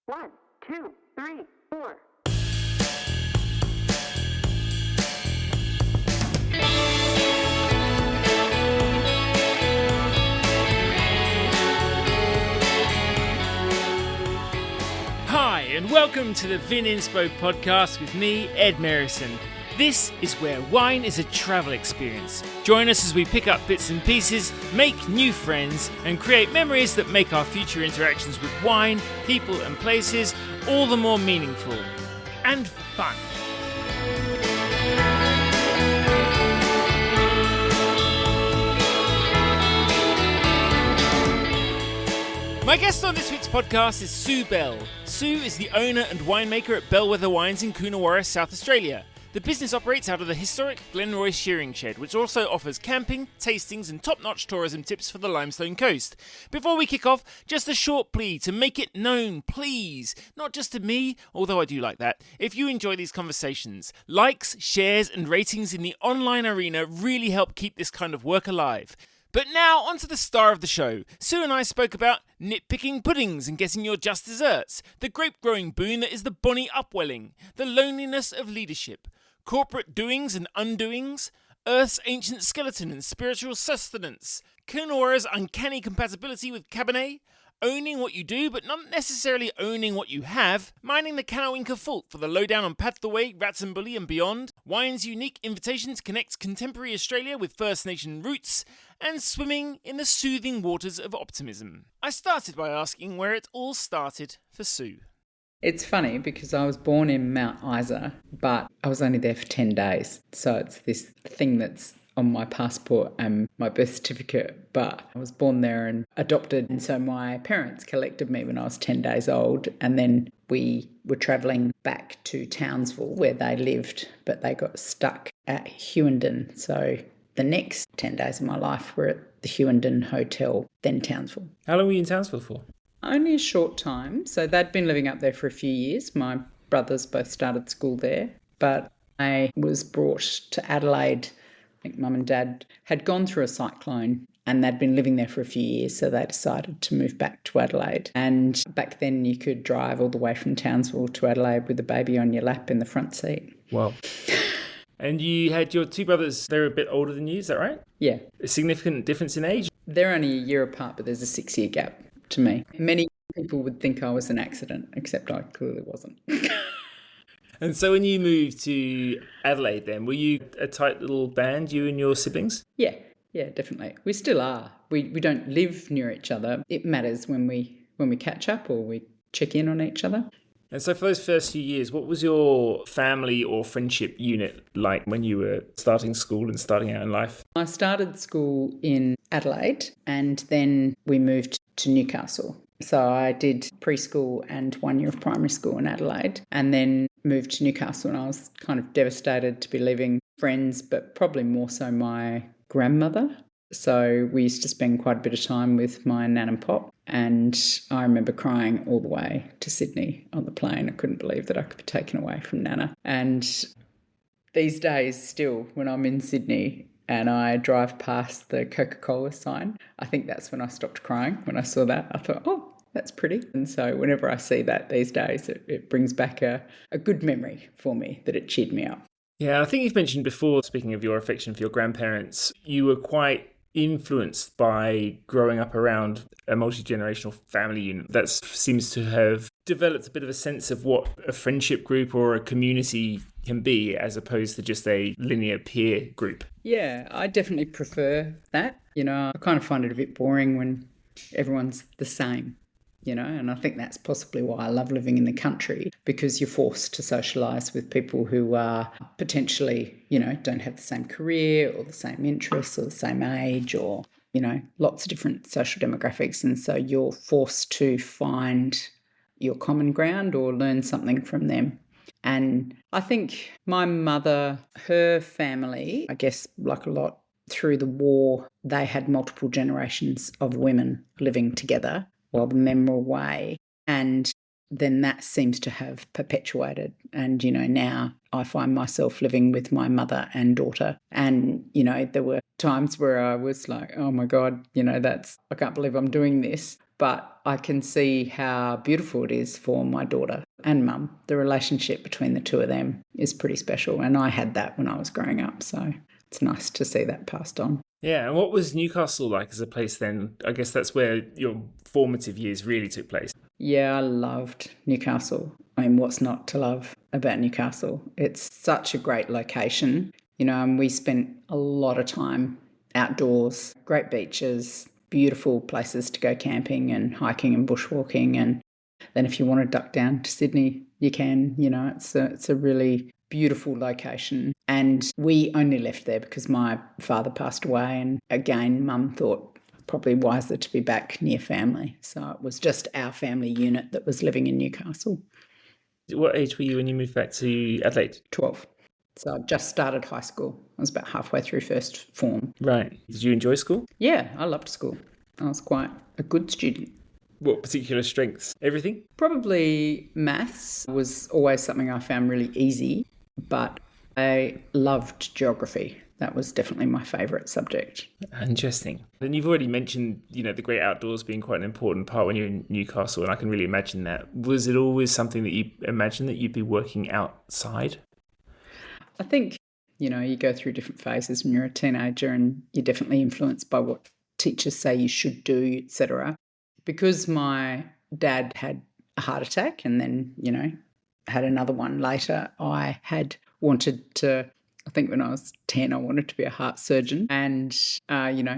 1, 2, 3, 4. Hi, and welcome to the Vininspo podcast with me, Ed Merrison. This is where wine is a travel experience. Join us as we pick up bits and pieces, make new friends, and create memories that make our future interactions with wine, people, and places all the more meaningful and fun. My guest on this week's podcast is Sue Bell. Sue is the owner and winemaker at Bellwether Wines in Coonawarra, South Australia. The business operates out of the historic Glenroy Shearing Shed, which also offers camping, tastings and top-notch tourism tips for the Limestone Coast. Before we kick off, just a short plea to make it known, please, not just to me, although I do like that. If you enjoy these conversations, likes, shares and ratings in the online arena really help keep this kind of work alive. But now, on to the star of the show. Sue and I spoke about nitpicking puddings and getting your just desserts, the grape-growing boon that is the bonny upwelling, the loneliness of leadership, corporate doings and undoings, Earth's ancient skeleton and spiritual sustenance, Coonawarra's uncanny compatibility with Cabernet, owning what you do but not necessarily owning what you have, mining the Cannowinker Fault for the lowdown on Pathway, Ratzenbully and beyond, wine's unique invitation to connect contemporary Australia with First Nation roots, and swimming in the soothing waters of optimism. I started by asking where it all started for Sue. It's funny because I was born in Mount Isa, but I was only there for 10 days. So it's this thing that's on my passport and my birth certificate, but I was born there and adopted. And so my parents collected me when I was 10 days old. And then we were travelling back to Townsville where they lived, but they got stuck at Hughenden. So the next 10 days of my life were at the Hughenden Hotel, then Townsville. How long were you in Townsville for? Only a short time. So they'd been living up there for a few years. My brothers both started school there. But I was brought to Adelaide. I think Mum and Dad had gone through a cyclone and they'd been living there for a few years. So they decided to move back to Adelaide. And back then you could drive all the way from Townsville to Adelaide with a baby on your lap in the front seat. Wow. And you had your two brothers, they were a bit older than you, is that right? Yeah. A significant difference in age? They're only a year apart, but there's a 6-year gap to me. Many people would think I was an accident, except I clearly wasn't. And so when you moved to Adelaide then, were you a tight little band, you and your siblings? Yeah, definitely. We still are. We don't live near each other. It matters when we catch up or we check in on each other. And so for those first few years, what was your family or friendship unit like when you were starting school and starting out in life? I started school in Adelaide and then we moved to Newcastle. So I did preschool and 1 year of primary school in Adelaide and then moved to Newcastle, and I was kind of devastated to be leaving friends, but probably more so my grandmother. So we used to spend quite a bit of time with my nan and pop, and I remember crying all the way to Sydney on the plane. I couldn't believe that I could be taken away from Nana. And these days still, when I'm in Sydney and I drive past the Coca-Cola sign, I think that's when I stopped crying. When I saw that, I thought, oh, that's pretty. And so whenever I see that these days, it brings back a good memory for me, that it cheered me up. Yeah, I think you've mentioned before, speaking of your affection for your grandparents, you were quite influenced by growing up around a multi-generational family unit that seems to have developed a bit of a sense of what a friendship group or a community can be, as opposed to just a linear peer group. Yeah, I definitely prefer that. I kind of find it a bit boring when everyone's the same. And I think that's possibly why I love living in the country, because you're forced to socialise with people who are potentially, don't have the same career or the same interests or the same age or, lots of different social demographics. And so you're forced to find your common ground or learn something from them. And I think my mother, her family, I guess like a lot through the war, they had multiple generations of women living together while the men were away. And then that seems to have perpetuated. And, now I find myself living with my mother and daughter. And, there were times where I was like, oh my God, I can't believe I'm doing this. But I can see how beautiful it is for my daughter and mum. The relationship between the two of them is pretty special. And I had that when I was growing up. So it's nice to see that passed on. Yeah, and what was Newcastle like as a place then? I guess that's where your formative years really took place. Yeah, I loved Newcastle. I mean, what's not to love about Newcastle? It's such a great location, and we spent a lot of time outdoors, great beaches, beautiful places to go camping and hiking and bushwalking. And then if you want to duck down to Sydney, you can. It's a really beautiful location. And we only left there because my father passed away. And again, Mum thought probably wiser to be back near family. So it was just our family unit that was living in Newcastle. What age were you when you moved back to Adelaide? 12. So I just started high school. I was about halfway through first form. Right. Did you enjoy school? Yeah, I loved school. I was quite a good student. What particular strengths? Everything? Probably maths was always something I found really easy, but I loved geography. That was definitely my favourite subject. Interesting. And you've already mentioned, the great outdoors being quite an important part when you're in Newcastle, and I can really imagine that. Was it always something that you imagined that you'd be working outside? I think, you go through different phases when you're a teenager, and you're definitely influenced by what teachers say you should do, etc. Because my dad had a heart attack and then, had another one later, I had wanted to, I think when I was 10, I wanted to be a heart surgeon and,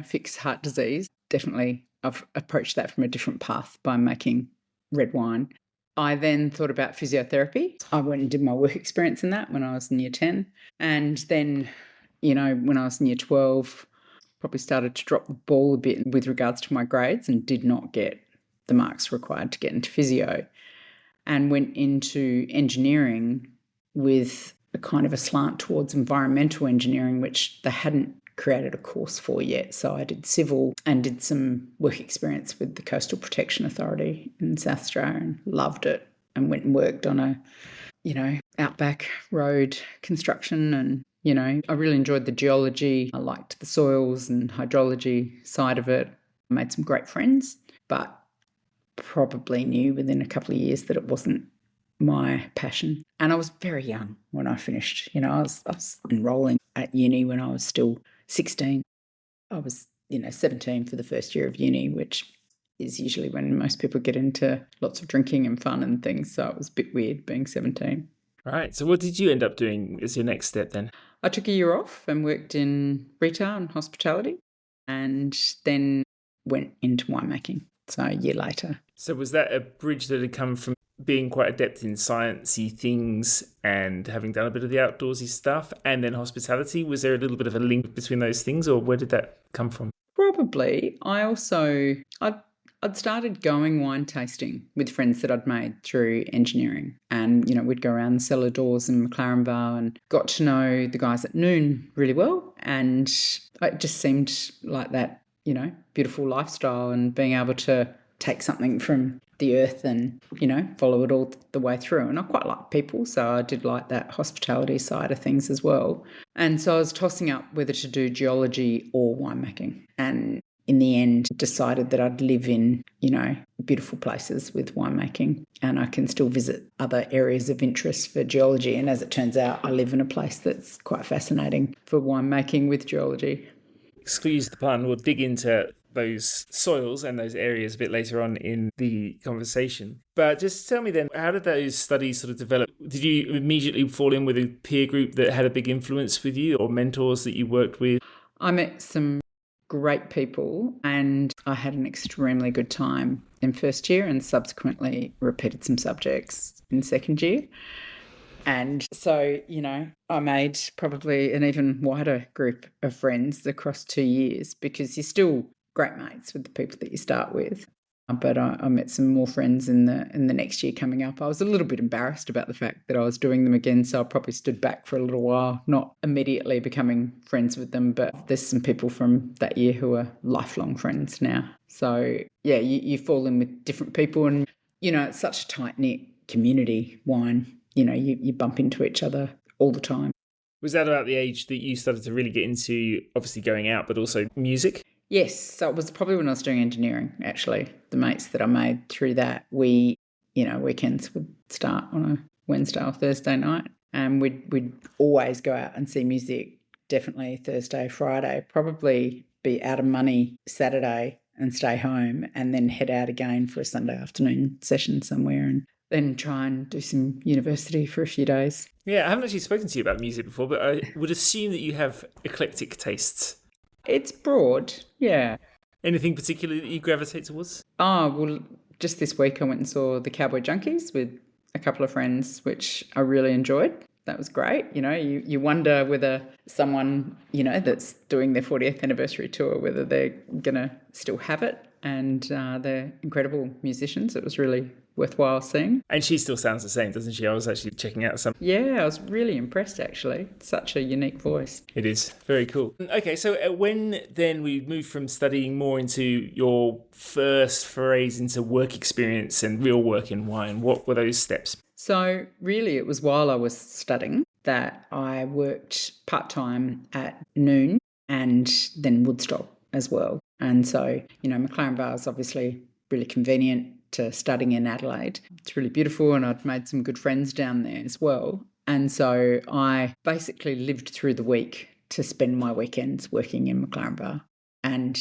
fix heart disease. Definitely I've approached that from a different path by making red wine. I then thought about physiotherapy. I went and did my work experience in that when I was in year 10. And then, when I was in year 12, probably started to drop the ball a bit with regards to my grades and did not get the marks required to get into physio, and went into engineering with a kind of a slant towards environmental engineering, which they hadn't created a course for yet. So I did civil and did some work experience with the Coastal Protection Authority in South Australia and loved it, and went and worked on a, outback road construction. And, I really enjoyed the geology. I liked the soils and hydrology side of it. I made some great friends, but probably knew within a couple of years that it wasn't my passion. And I was very young when I finished. I was enrolling at uni when I was still 16. I was, 17 for the first year of uni, which is usually when most people get into lots of drinking and fun and things. So it was a bit weird being 17. Right. So what did you end up doing as your next step then? I took a year off and worked in retail and hospitality, and then went into winemaking. So a year later. So was that a bridge that had come from being quite adept in sciencey things and having done a bit of the outdoorsy stuff and then hospitality? Was there a little bit of a link between those things, or where did that come from? Probably. I'd started going wine tasting with friends that I'd made through engineering, and we'd go around the cellar doors in McLaren Bar and got to know the guys at Noon really well, and it just seemed like that beautiful lifestyle, and being able to take something from the earth and, follow it all the way through. And I quite like people, so I did like that hospitality side of things as well. And so I was tossing up whether to do geology or winemaking. And in the end, decided that I'd live in, beautiful places with winemaking, and I can still visit other areas of interest for geology. And as it turns out, I live in a place that's quite fascinating for winemaking with geology. Excuse the pun, we'll dig into those soils and those areas a bit later on in the conversation. But just tell me then, how did those studies sort of develop? Did you immediately fall in with a peer group that had a big influence with you, or mentors that you worked with? I met some great people, and I had an extremely good time in first year, and subsequently repeated some subjects in second year. And so, I made probably an even wider group of friends across 2 years, because you're still great mates with the people that you start with. But I met some more friends in the next year coming up. I was a little bit embarrassed about the fact that I was doing them again, so I probably stood back for a little while, not immediately becoming friends with them. But there's some people from that year who are lifelong friends now. So, yeah, you fall in with different people, and, it's such a tight-knit community, wine. You bump into each other all the time. Was that about the age that you started to really get into, obviously going out, but also music? Yes, so it was probably when I was doing engineering, actually. The mates that I made through that, weekends would start on a Wednesday or Thursday night, and we'd always go out and see music, definitely Thursday, Friday, probably be out of money Saturday and stay home, and then head out again for a Sunday afternoon session somewhere, and then try and do some university for a few days. Yeah, I haven't actually spoken to you about music before, but I would assume that you have eclectic tastes. It's broad, yeah. Anything particular that you gravitate towards? Oh, well, just this week I went and saw the Cowboy Junkies with a couple of friends, which I really enjoyed. That was great. You wonder whether someone, that's doing their 40th anniversary tour, whether they're going to still have it. And they're incredible musicians. It was really worthwhile seeing. And she still sounds the same, doesn't she? I was actually checking out some. Yeah, I was really impressed, actually. Such a unique voice. It is. Very cool. Okay, so when then we moved from studying more into your first forays into work experience and real work in wine, what were those steps? So really it was while I was studying that I worked part-time at Noon and then Woodstock as well. And so, McLaren Bar is obviously really convenient to studying in Adelaide. It's really beautiful, and I'd made some good friends down there as well. And so I basically lived through the week to spend my weekends working in McLaren Bar. And,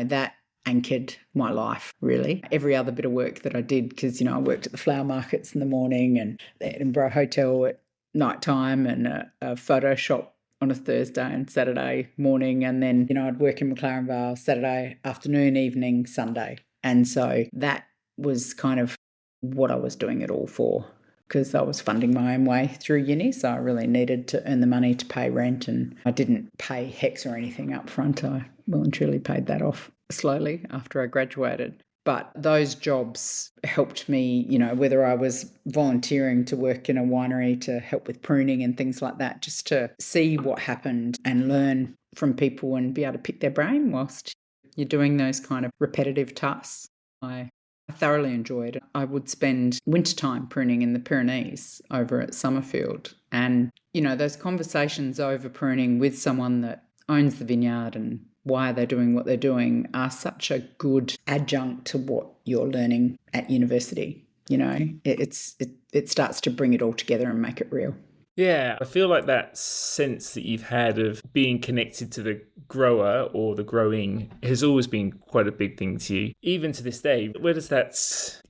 that anchored my life, really. Every other bit of work that I did, because, I worked at the flower markets in the morning and the Edinburgh Hotel at night time, and a photo shop on a Thursday and Saturday morning. And then, I'd work in McLaren Bar Saturday afternoon, evening, Sunday. And so that was kind of what I was doing it all for, because I was funding my own way through uni. So I really needed to earn the money to pay rent, and I didn't pay HECS or anything up front. I well and truly paid that off slowly after I graduated. But those jobs helped me, whether I was volunteering to work in a winery to help with pruning and things like that, just to see what happened and learn from people and be able to pick their brain whilst you're doing those kind of repetitive tasks. I thoroughly enjoyed it. I would spend wintertime pruning in the Pyrenees over at Summerfield. And, those conversations over pruning with someone that owns the vineyard and why they're doing what they're doing are such a good adjunct to what you're learning at university. It starts to bring it all together and make it real. Yeah, I feel like that sense that you've had of being connected to the grower or the growing has always been quite a big thing to you. Even to this day, where does that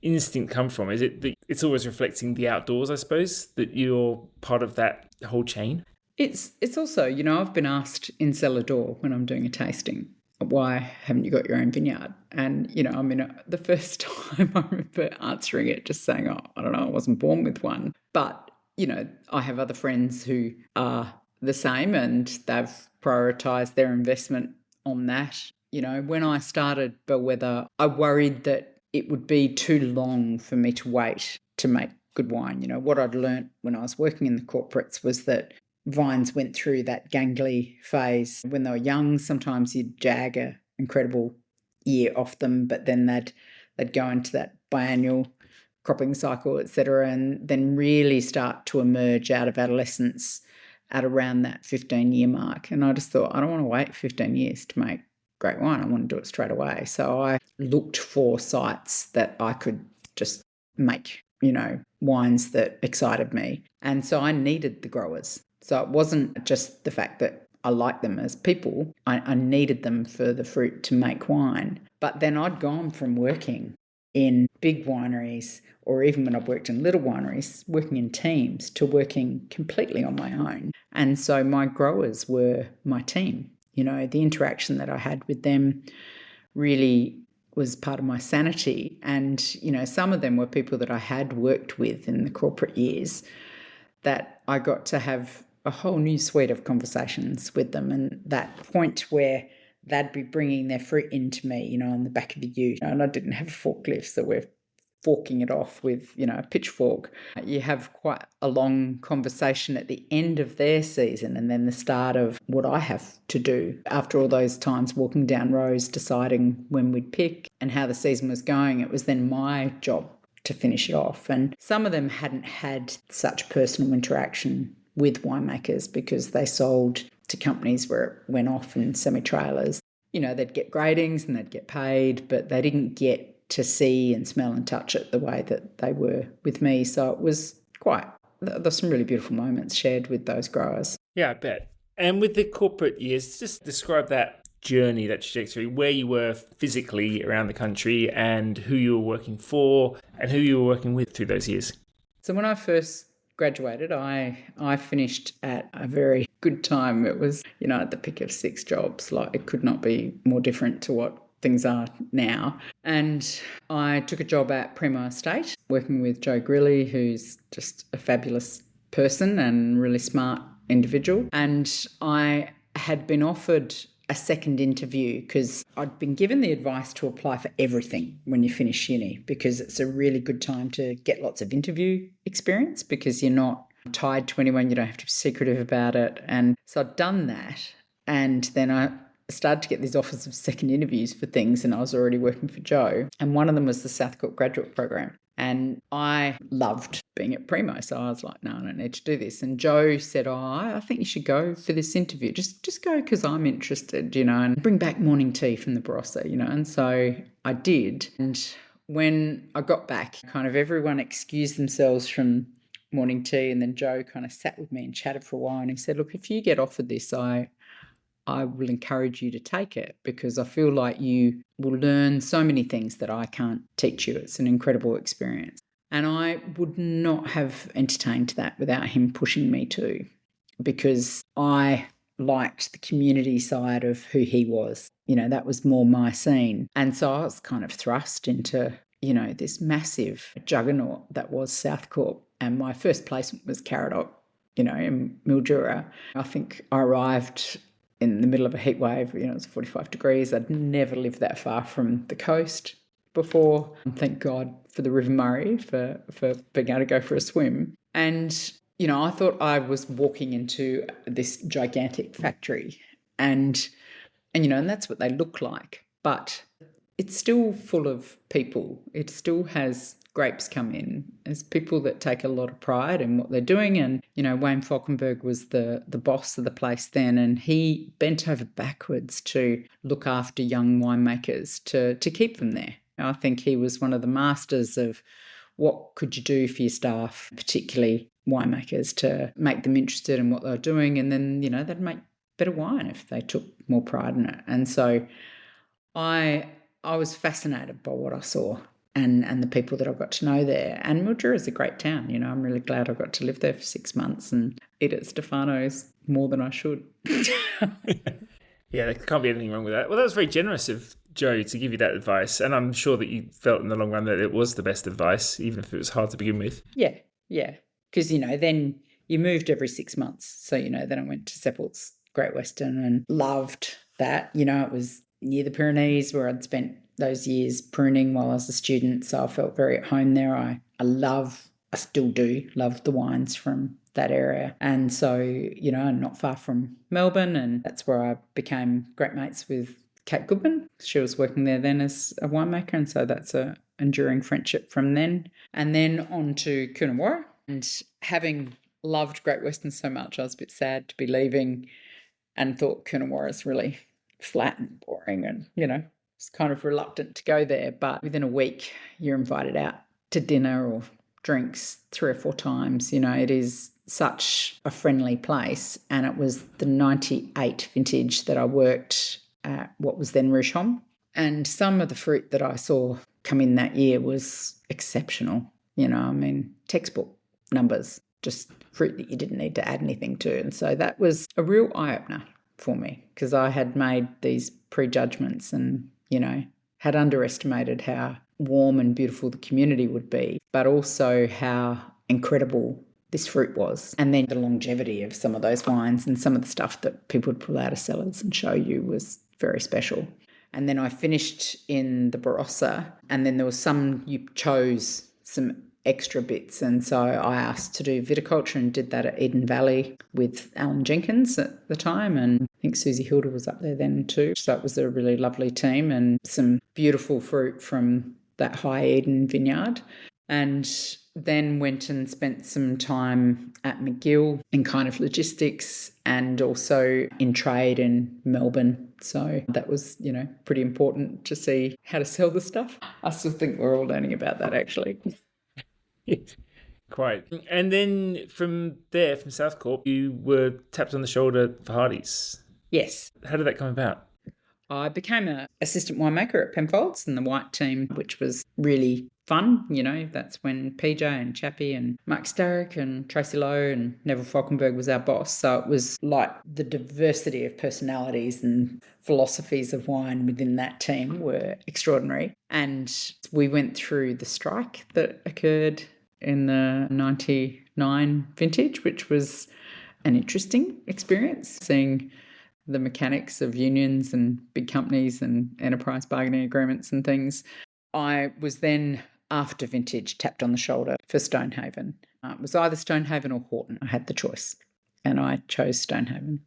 instinct come from? Is it that it's always reflecting the outdoors, I suppose, that you're part of that whole chain? It's also, I've been asked in cellar door when I'm doing a tasting, why haven't you got your own vineyard? And, the first time I remember answering it, just saying, I don't know, I wasn't born with one. But, I have other friends who are the same, and they've prioritised their investment on that. When I started Bellwether, I worried that it would be too long for me to wait to make good wine. What I'd learnt when I was working in the corporates was that vines went through that gangly phase when they were young. Sometimes you'd jag an incredible year off them, but then they'd go into that biannual cropping cycle, etc., and then really start to emerge out of adolescence at around that 15-year mark. And I just thought, I don't want to wait 15 years to make great wine. I want to do it straight away. So I looked for sites that I could just make, wines that excited me. And so I needed the growers. So it wasn't just the fact that I liked them as people. I needed them for the fruit to make wine. But then I'd gone from working in big wineries, or even when I've worked in little wineries, working in teams, to working completely on my own. And so my growers were my team. The interaction that I had with them really was part of my sanity. And, some of them were people that I had worked with in the corporate years that I got to have a whole new suite of conversations with them. And that point where they'd be bringing their fruit into me, on the back of the ute, and I didn't have a forklift, so we're forking it off with, a pitchfork. You have quite a long conversation at the end of their season, and then the start of what I have to do after all those times walking down rows, deciding when we'd pick and how the season was going. It was then my job to finish it off. And some of them hadn't had such personal interaction with winemakers because they sold to companies where it went off in semi-trailers. they'd get gradings and they'd get paid, but they didn't get to see and smell and touch it the way that they were with me. So it was there's some really beautiful moments shared with those growers. Yeah, I bet. And with the corporate years, just describe that journey, that trajectory, where you were physically around the country and who you were working for and who you were working with through those years. So when I first graduated, I finished at a very good time. It was, at the pick of 6 jobs. Like, it could not be more different to what things are now. And I took a job at Primo Estate, working with Joe Grilly, who's just a fabulous person and really smart individual. And I had been offered a second interview because I'd been given the advice to apply for everything when you finish uni, because it's a really good time to get lots of interview experience because you're not tied to anyone, you don't have to be secretive about it. And so I'd done that, and then I started to get these offers of second interviews for things, and I was already working for Joe, and one of them was the Southcourt graduate program. And I loved being at Primo, so I was like, no, I don't need to do this. And Joe said, I think you should go for this interview. Just go because I'm interested, and bring back morning tea from the Barossa, And so I did. And when I got back, kind of everyone excused themselves from morning tea, and then Joe kind of sat with me and chatted for a while, and he said, look, if you get offered this, I will encourage you to take it because I feel like you will learn so many things that I can't teach you. It's an incredible experience. And I would not have entertained that without him pushing me to, because I liked the community side of who he was. That was more my scene. And so I was kind of thrust into, this massive juggernaut that was Southcourt. And my first placement was Caradoc, in Mildura. I think I arrived in the middle of a heat wave, it was 45 degrees. I'd never lived that far from the coast before. And thank God for the River Murray for being able to go for a swim. And, I thought I was walking into this gigantic factory and that's what they look like. But it's still full of people. It still has grapes come in. There's people that take a lot of pride in what they're doing. And, Wayne Falkenberg was the boss of the place then, and he bent over backwards to look after young winemakers to keep them there. I think he was one of the masters of what could you do for your staff, particularly winemakers, to make them interested in what they were doing. And then, they'd make better wine if they took more pride in it. And so I was fascinated by what I saw and the people that I got to know there. And Mildura is a great town. I'm really glad I got to live there for 6 months and eat at Stefano's more than I should. Yeah, there can't be anything wrong with that. Well, that was very generous of Joe to give you that advice. And I'm sure that you felt in the long run that it was the best advice, even if it was hard to begin with. Yeah. Because, then you moved every 6 months. So, then I went to Seppelt's Great Western and loved that. It was near the Pyrenees where I'd spent those years pruning while I was a student. So I felt very at home there. I still do love the wines from that area. And so, not far from Melbourne, and that's where I became great mates with Kate Goodman. She was working there then as a winemaker, and so that's a enduring friendship from then. And then on to Coonawarra, and having loved Great Western so much, I was a bit sad to be leaving and thought Coonawarra is really flat and boring and, was kind of reluctant to go there. But within a week, you're invited out to dinner or drinks 3 or 4 times. It is such a friendly place. And it was the 98 vintage that I worked at what was then Rouge-Homme. And some of the fruit that I saw come in that year was exceptional. Textbook numbers, just fruit that you didn't need to add anything to. And so that was a real eye-opener for me because I had made these prejudgments and, had underestimated how warm and beautiful the community would be, but also how incredible this fruit was. And then the longevity of some of those wines and some of the stuff that people would pull out of cellars and show you was very special. And then I finished in the Barossa, and then there was you chose some extra bits. And so I asked to do viticulture and did that at Eden Valley with Alan Jenkins at the time. And I think Susie Hilda was up there then too. So it was a really lovely team and some beautiful fruit from that High Eden vineyard. And then went and spent some time at McGill in kind of logistics and also in trade in Melbourne. So that was, pretty important to see how to sell the stuff. I still think we're all learning about that, actually. Quite. And then from there, from Southcorp, you were tapped on the shoulder for Hardy's. Yes. How did that come about? I became an assistant winemaker at Penfolds in the white team, which was really fun. That's when PJ and Chappie and Mark Starrick and Tracy Lowe and Neville Falkenberg was our boss. So it was like the diversity of personalities and philosophies of wine within that team were extraordinary. And we went through the strike that occurred in the 99 vintage, which was an interesting experience, seeing the mechanics of unions and big companies and enterprise bargaining agreements and things. I was then, after vintage, tapped on the shoulder for Stonehaven. It was either Stonehaven or Horton. I had the choice, and I chose Stonehaven.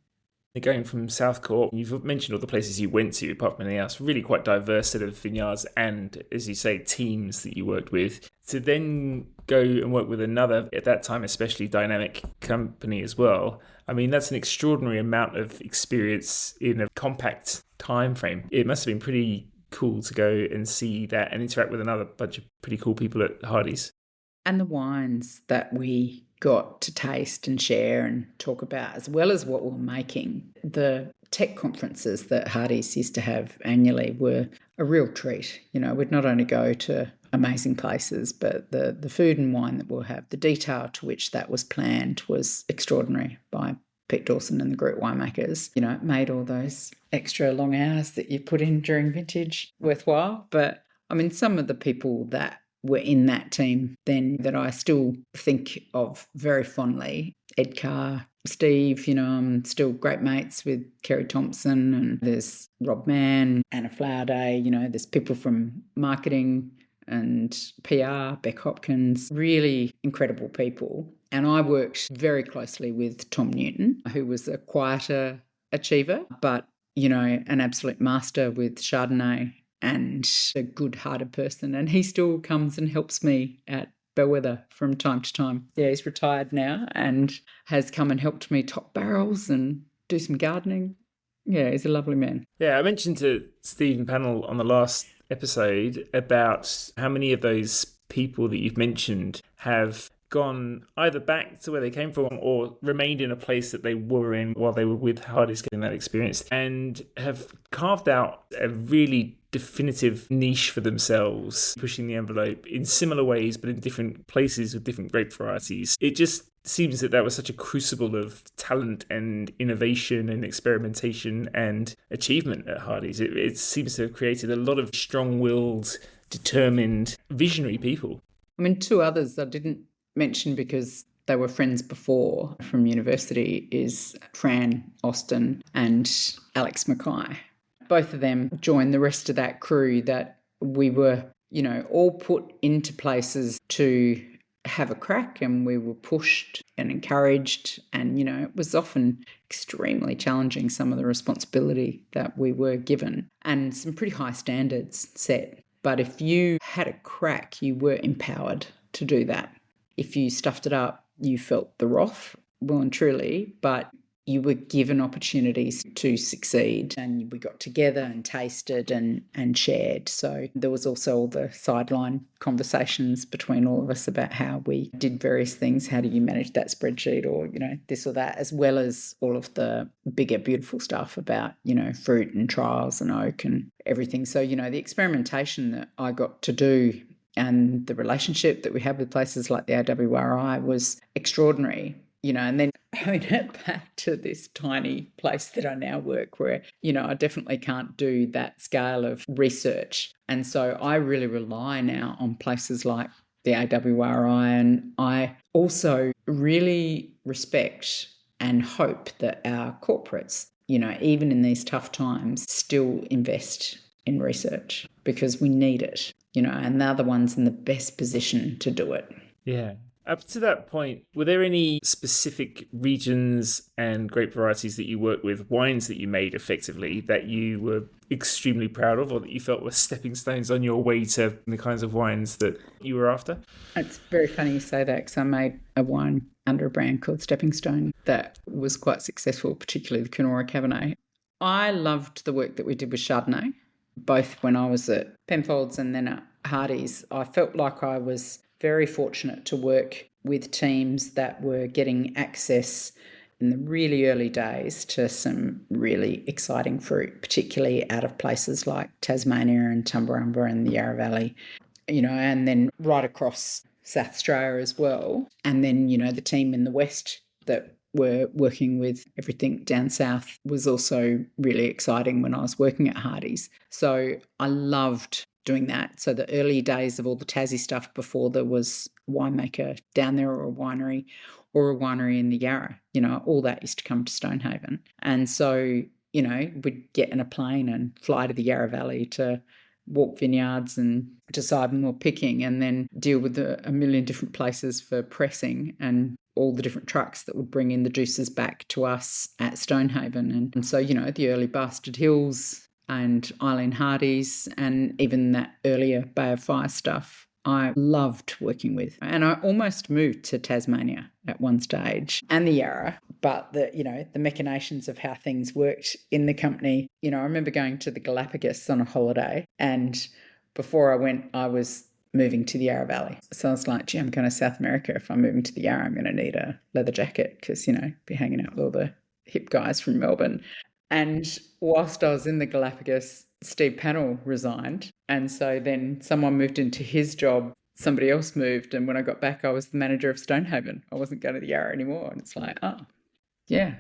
Going from Southcorp, you've mentioned all the places you went to, apart from anything else, really quite diverse set of vineyards and, as you say, teams that you worked with. To then go and work with another, at that time especially, dynamic company as well. I mean, that's an extraordinary amount of experience in a compact time frame. It must have been pretty cool to go and see that and interact with another bunch of pretty cool people at Hardy's. And the wines that we got to taste and share and talk about, as well as what we were making. The tech conferences that Hardy's used to have annually were a real treat. We'd not only go to amazing places, but the food and wine that we'll have, the detail to which that was planned was extraordinary by Pete Dawson and the group winemakers. It made all those extra long hours that you put in during vintage worthwhile. But I mean, some of the people that were in that team then that I still think of very fondly. Ed Carr, Steve, I'm still great mates with Kerry Thompson, and there's Rob Mann, Anna Flowerday, there's people from marketing and PR, Beck Hopkins, really incredible people. And I worked very closely with Tom Newton, who was a quieter achiever, but, an absolute master with Chardonnay and a good-hearted person. And he still comes and helps me at Bellwether from time to time. Yeah, he's retired now and has come and helped me top barrels and do some gardening. Yeah, he's a lovely man. Yeah, I mentioned to Stephen Pannell on the last episode about how many of those people that you've mentioned have gone either back to where they came from or remained in a place that they were in while they were with Hardy's getting that experience, and have carved out a really definitive niche for themselves, pushing the envelope in similar ways but in different places with different grape varieties. It just seems that was such a crucible of talent and innovation and experimentation and achievement at Hardy's. It seems to have created a lot of strong-willed, determined, visionary people. I mean, two others I didn't mention because they were friends before from university is Fran Austin and Alex Mackay. Both of them joined the rest of that crew that we were, all put into places to have a crack, and we were pushed and encouraged. And, it was often extremely challenging, some of the responsibility that we were given, and some pretty high standards set. But if you had a crack, you were empowered to do that. If you stuffed it up, you felt the wrath, well and truly, but you were given opportunities to succeed, and we got together and tasted and shared. So there was also all the sideline conversations between all of us about how we did various things. How do you manage that spreadsheet, or, this or that, as well as all of the bigger, beautiful stuff about, fruit and trials and oak and everything. So, the experimentation that I got to do and the relationship that we had with places like the AWRI was extraordinary. And then hone it back to this tiny place that I now work where, I definitely can't do that scale of research. And so I really rely now on places like the AWRI, and I also really respect and hope that our corporates, even in these tough times, still invest in research because we need it, and they're the ones in the best position to do it. Yeah. Up to that point, were there any specific regions and grape varieties that you worked with, wines that you made effectively, that you were extremely proud of or that you felt were stepping stones on your way to the kinds of wines that you were after? It's very funny you say that, because I made a wine under a brand called Stepping Stone that was quite successful, particularly the Coonawarra Cabernet. I loved the work that we did with Chardonnay, both when I was at Penfolds and then at Hardy's. I felt like I was very fortunate to work with teams that were getting access in the really early days to some really exciting fruit, particularly out of places like Tasmania and Tumbarumba and the Yarra Valley, and then right across South Australia as well. And then, the team in the West that were working with everything down south was also really exciting when I was working at Hardy's. So I loved doing that. So the early days of all the Tassie stuff before there was Winemaker down there or a winery in the Yarra, all that used to come to Stonehaven. And so, we'd get in a plane and fly to the Yarra Valley to walk vineyards and decide when we're picking, and then deal with a million different places for pressing and all the different trucks that would bring in the juices back to us at Stonehaven. And so, the early Bastard Hills and Eileen Hardy's and even that earlier Bay of Fire stuff I loved working with. And I almost moved to Tasmania at one stage and the Yarra, but the machinations of how things worked in the company. I remember going to the Galapagos on a holiday, and before I went, I was moving to the Yarra Valley. So I was like, gee, I'm going to South America. If I'm moving to the Yarra, I'm going to need a leather jacket because, be hanging out with all the hip guys from Melbourne. And whilst I was in the Galapagos, Steve Pannell resigned. And so then someone moved into his job, somebody else moved. And when I got back, I was the manager of Stonehaven. I wasn't going to the Yarra anymore. And it's like, oh, yeah.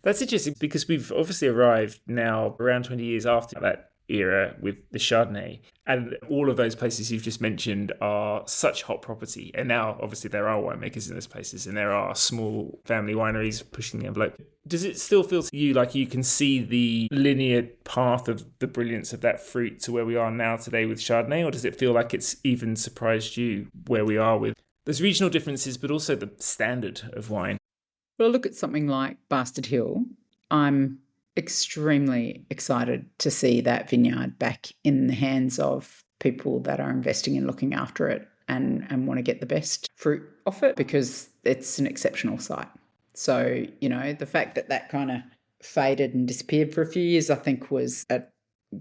That's interesting because we've obviously arrived now around 20 years after that era with the Chardonnay, and all of those places you've just mentioned are such hot property. And now obviously there are winemakers in those places and there are small family wineries pushing the envelope. Does it still feel to you like you can see the linear path of the brilliance of that fruit to where we are now today with Chardonnay, or does it feel like it's even surprised you where we are with there's regional differences but also the standard of wine? Well, look at something like Bastard Hill. I'm extremely excited to see that vineyard back in the hands of people that are investing in looking after it and want to get the best fruit off it, because it's an exceptional site. So, the fact that kind of faded and disappeared for a few years, I think was a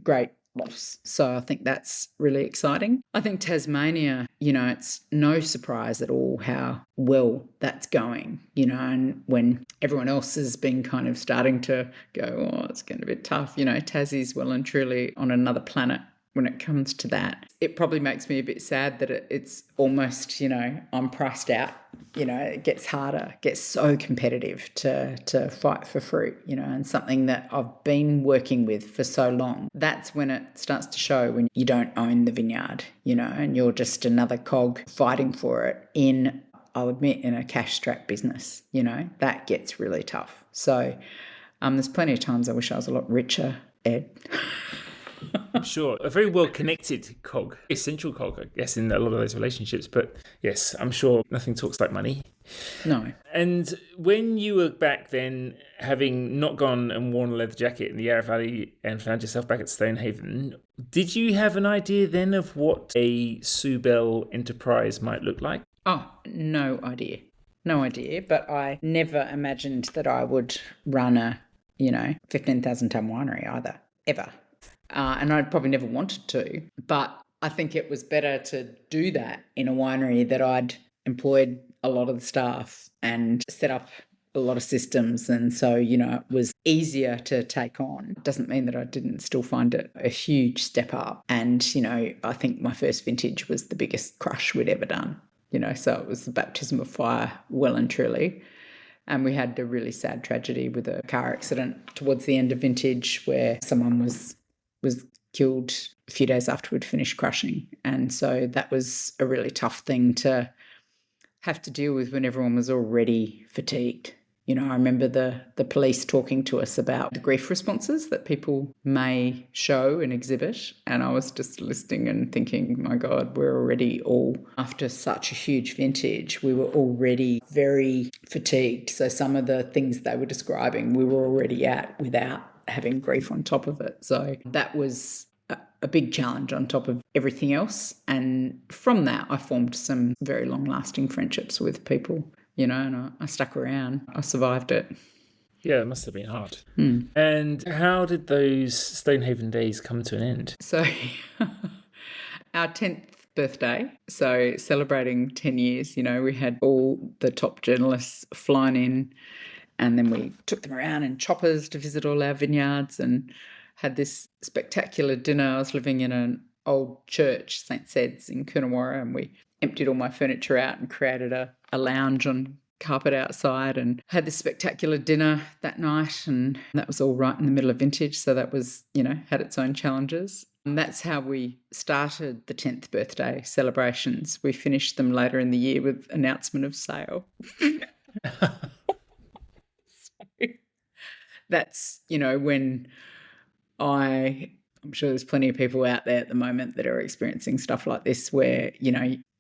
great loss. So I think that's really exciting. I think Tasmania, it's no surprise at all how well that's going, and when everyone else has been kind of starting to go, oh, it's going to be tough, Tassie's well and truly on another planet when it comes to that. It probably makes me a bit sad that it's almost, I'm priced out. It gets harder, gets so competitive to fight for fruit, and something that I've been working with for so long. That's when it starts to show, when you don't own the vineyard, and you're just another cog fighting for it in, I'll admit, in a cash-strapped business, that gets really tough. So there's plenty of times I wish I was a lot richer, Ed. I'm sure. A very well-connected cog, essential cog, I guess, in a lot of those relationships. But yes, I'm sure nothing talks like money. No. And when you were back then, having not gone and worn a leather jacket in the Yarra Valley and found yourself back at Stonehaven, did you have an idea then of what a Sue Bell enterprise might look like? Oh, no idea. No idea. But I never imagined that I would run a, 15,000-tonne winery either, ever. And I'd probably never wanted to, but I think it was better to do that in a winery that I'd employed a lot of the staff and set up a lot of systems. And so, it was easier to take on. It doesn't mean that I didn't still find it a huge step up. And, I think my first vintage was the biggest crush we'd ever done, so it was the baptism of fire, well and truly. And we had a really sad tragedy with a car accident towards the end of vintage where someone was killed a few days after we'd finished crushing. And so that was a really tough thing to have to deal with when everyone was already fatigued, I remember the police talking to us about the grief responses that people may show and exhibit. And I was just listening and thinking, my God, we're already all, after such a huge vintage, we were already very fatigued. So some of the things they were describing, we were already at without having grief on top of it. So that was a big challenge on top of everything else. And from that, I formed some very long-lasting friendships with people, and I stuck around. I survived it. Yeah, it must have been hard. And how did those Stonehaven days come to an end? So our 10th birthday, so celebrating 10 years, we had all the top journalists flying in, and then we took them around in choppers to visit all our vineyards and had this spectacular dinner. I was living in an old church, St. Sed's in Coonawarra, and we emptied all my furniture out and created a lounge on carpet outside and had this spectacular dinner that night. And that was all right in the middle of vintage. So that was, had its own challenges. And that's how we started the 10th birthday celebrations. We finished them later in the year with announcement of sale. That's, when I'm sure there's plenty of people out there at the moment that are experiencing stuff like this where,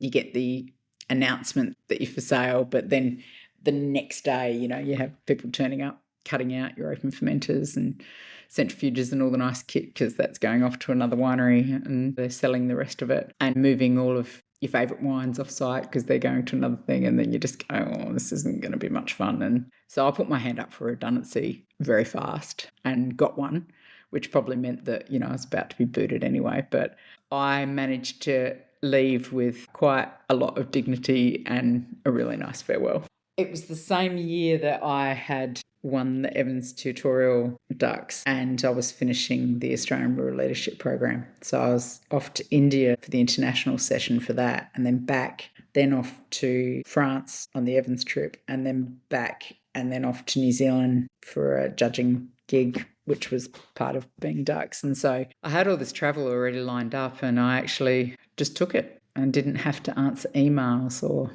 you get the announcement that you're for sale, but then the next day, you have people turning up, cutting out your open fermenters and centrifuges and all the nice kit because that's going off to another winery and they're selling the rest of it and moving all of your favourite wines off site because they're going to another thing, and then you just go, oh, this isn't going to be much fun. And so I put my hand up for redundancy very fast and got one, which probably meant that, I was about to be booted anyway. But I managed to leave with quite a lot of dignity and a really nice farewell. It was the same year that I had won the Evans Tutorial Ducks and I was finishing the Australian Rural Leadership Program. So I was off to India for the international session for that, and then back, then off to France on the Evans trip, and then back, and then off to New Zealand for a judging gig, which was part of being Ducks. And so I had all this travel already lined up, and I actually just took it and didn't have to answer emails or,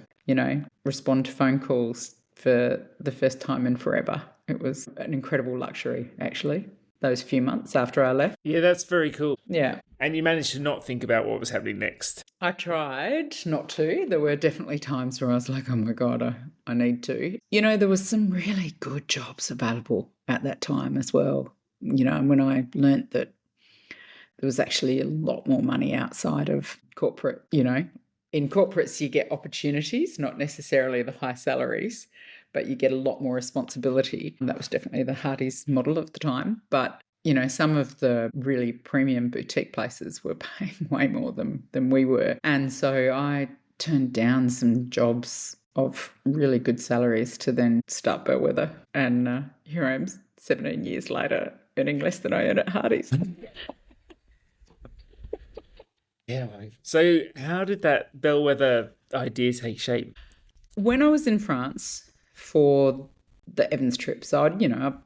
respond to phone calls for the first time in forever. It was an incredible luxury, actually, those few months after I left. Yeah, that's very cool. Yeah. And you managed to not think about what was happening next. I tried not to. There were definitely times where I was like, oh my God, I need to. There was some really good jobs available at that time as well. And when I learnt that there was actually a lot more money outside of corporate, in corporates you get opportunities, not necessarily the high salaries, but you get a lot more responsibility. And that was definitely the Hardy's model of the time. But, some of the really premium boutique places were paying way more than we were. And so I turned down some jobs of really good salaries to then start Bellwether. And here I am 17 years later earning less than I earned at Hardy's. Yeah. So how did that Bellwether idea take shape? When I was in France for the Evans trip, so I've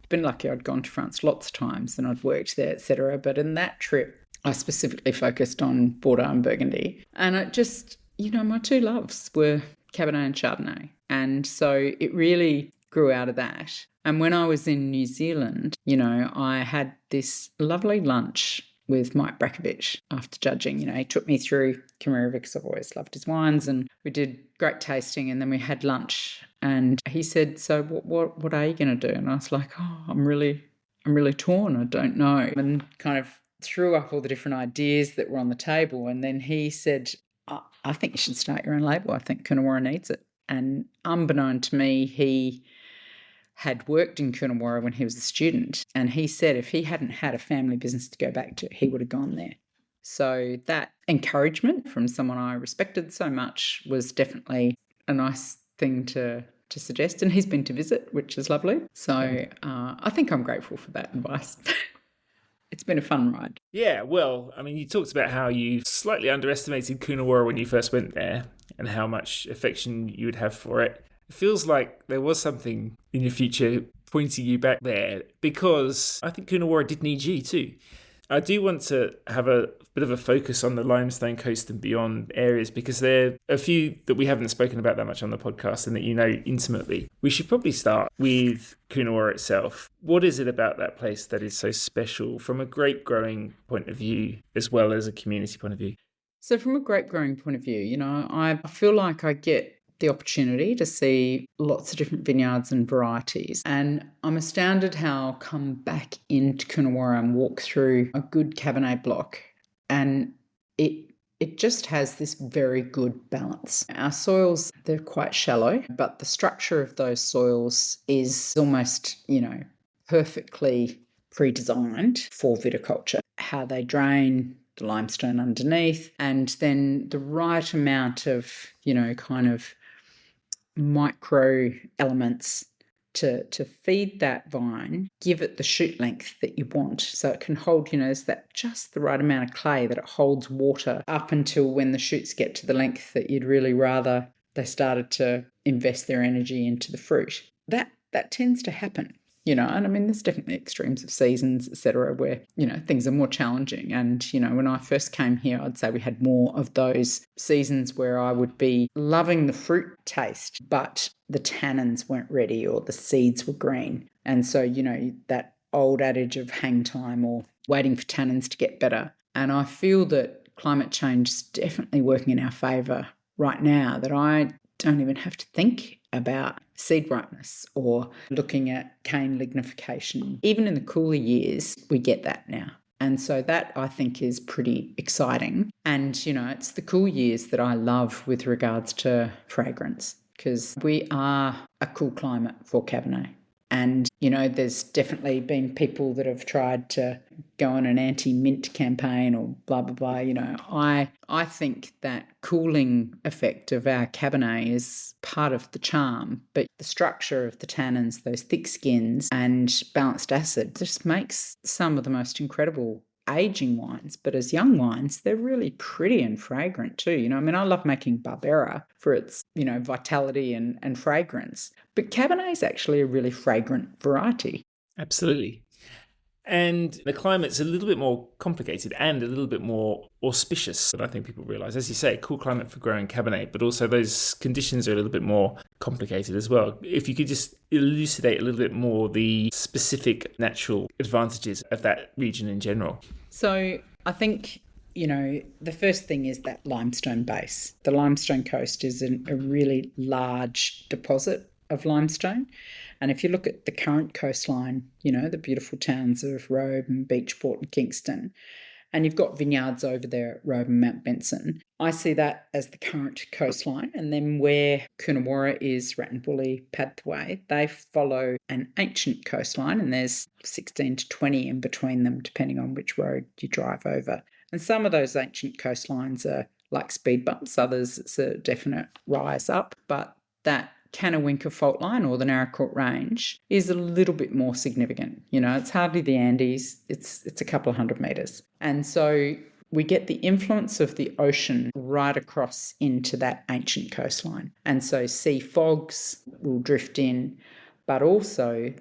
been lucky. I'd gone to France lots of times and I'd worked there, etc. But in that trip, I specifically focused on Bordeaux and Burgundy. And it just, my two loves were Cabernet and Chardonnay. And so it really grew out of that. And when I was in New Zealand, I had this lovely lunch with Mike Brakovich after judging. He took me through Camera because I've always loved his wines, and we did great tasting, and then we had lunch. And he said, so what are you going to do? And I was like, oh, I'm really torn. I don't know. And kind of threw up all the different ideas that were on the table. And then he said, I think you should start your own label. I think Coonawarra needs it. And unbeknown to me, he had worked in Coonawarra when he was a student, and he said if he hadn't had a family business to go back to, he would have gone there. So that encouragement from someone I respected so much was definitely a nice thing to suggest, and he's been to visit, which is lovely. So I think I'm grateful for that advice. It's been a fun ride. Yeah, well, you talked about how you slightly underestimated Coonawarra when you first went there and how much affection you would have for it. It feels like there was something in your future pointing you back there, because I think Coonawarra did need you too. I do want to have a bit of a focus on the limestone coast and beyond areas, because there are a few that we haven't spoken about that much on the podcast and that you know intimately. We should probably start with Coonawarra itself. What is it about that place that is so special from a grape growing point of view as well as a community point of view? So from a grape growing point of view, you know, I feel like I get the opportunity to see lots of different vineyards and varieties. And I'm astounded how I come back into Coonawarra and walk through a good Cabernet block, and it just has this very good balance. Our soils, they're quite shallow, but the structure of those soils is almost, you know, perfectly pre-designed for viticulture. How they drain, the limestone underneath, and then the right amount of, you know, kind of micro elements to feed that vine, give it the shoot length that you want. So it can hold, you know, there's that just the right amount of clay that it holds water up until when the shoots get to the length that you'd really rather they started to invest their energy into the fruit. That tends to happen. You know, and I mean, there's definitely extremes of seasons, etc., where, you know, things are more challenging. And, you know, when I first came here, I'd say we had more of those seasons where I would be loving the fruit taste, but the tannins weren't ready or the seeds were green. And so, you know, that old adage of hang time or waiting for tannins to get better. And I feel that climate change is definitely working in our favour right now, that I don't even have to think about seed ripeness or looking at cane lignification. Even in the cooler years, we get that now. And so that, I think, is pretty exciting. And, you know, it's the cool years that I love with regards to fragrance, because we are a cool climate for Cabernet. And, you know, there's definitely been people that have tried to go on an anti-mint campaign or blah, blah, blah. You know, I think that cooling effect of our Cabernet is part of the charm, but the structure of the tannins, those thick skins and balanced acid just makes some of the most incredible aging wines. But as young wines, they're really pretty and fragrant too. You know, I mean, I love making Barbera for its, you know, vitality and fragrance. But Cabernet is actually a really fragrant variety. Absolutely. And the climate's a little bit more complicated and a little bit more auspicious than I think people realise. As you say, cool climate for growing Cabernet, but also those conditions are a little bit more complicated as well. If you could just elucidate a little bit more the specific natural advantages of that region in general. So I think, you know, the first thing is that limestone base. The limestone coast is a really large deposit of limestone. And if you look at the current coastline, you know, the beautiful towns of Robe and Beachport and Kingston, and you've got vineyards over there at Robe and Mount Benson, I see that as the current coastline. And then where Coonawarra is, Rattenbully, Padthaway, they follow an ancient coastline, and there's 16 to 20 in between them, depending on which road you drive over. And some of those ancient coastlines are like speed bumps, others it's a definite rise up, but that Cannawinka fault line or the Naracoorte Range is a little bit more significant. You know, it's hardly the Andes, it's a couple of 100 metres. And so we get the influence of the ocean right across into that ancient coastline. And so sea fogs will drift in, but also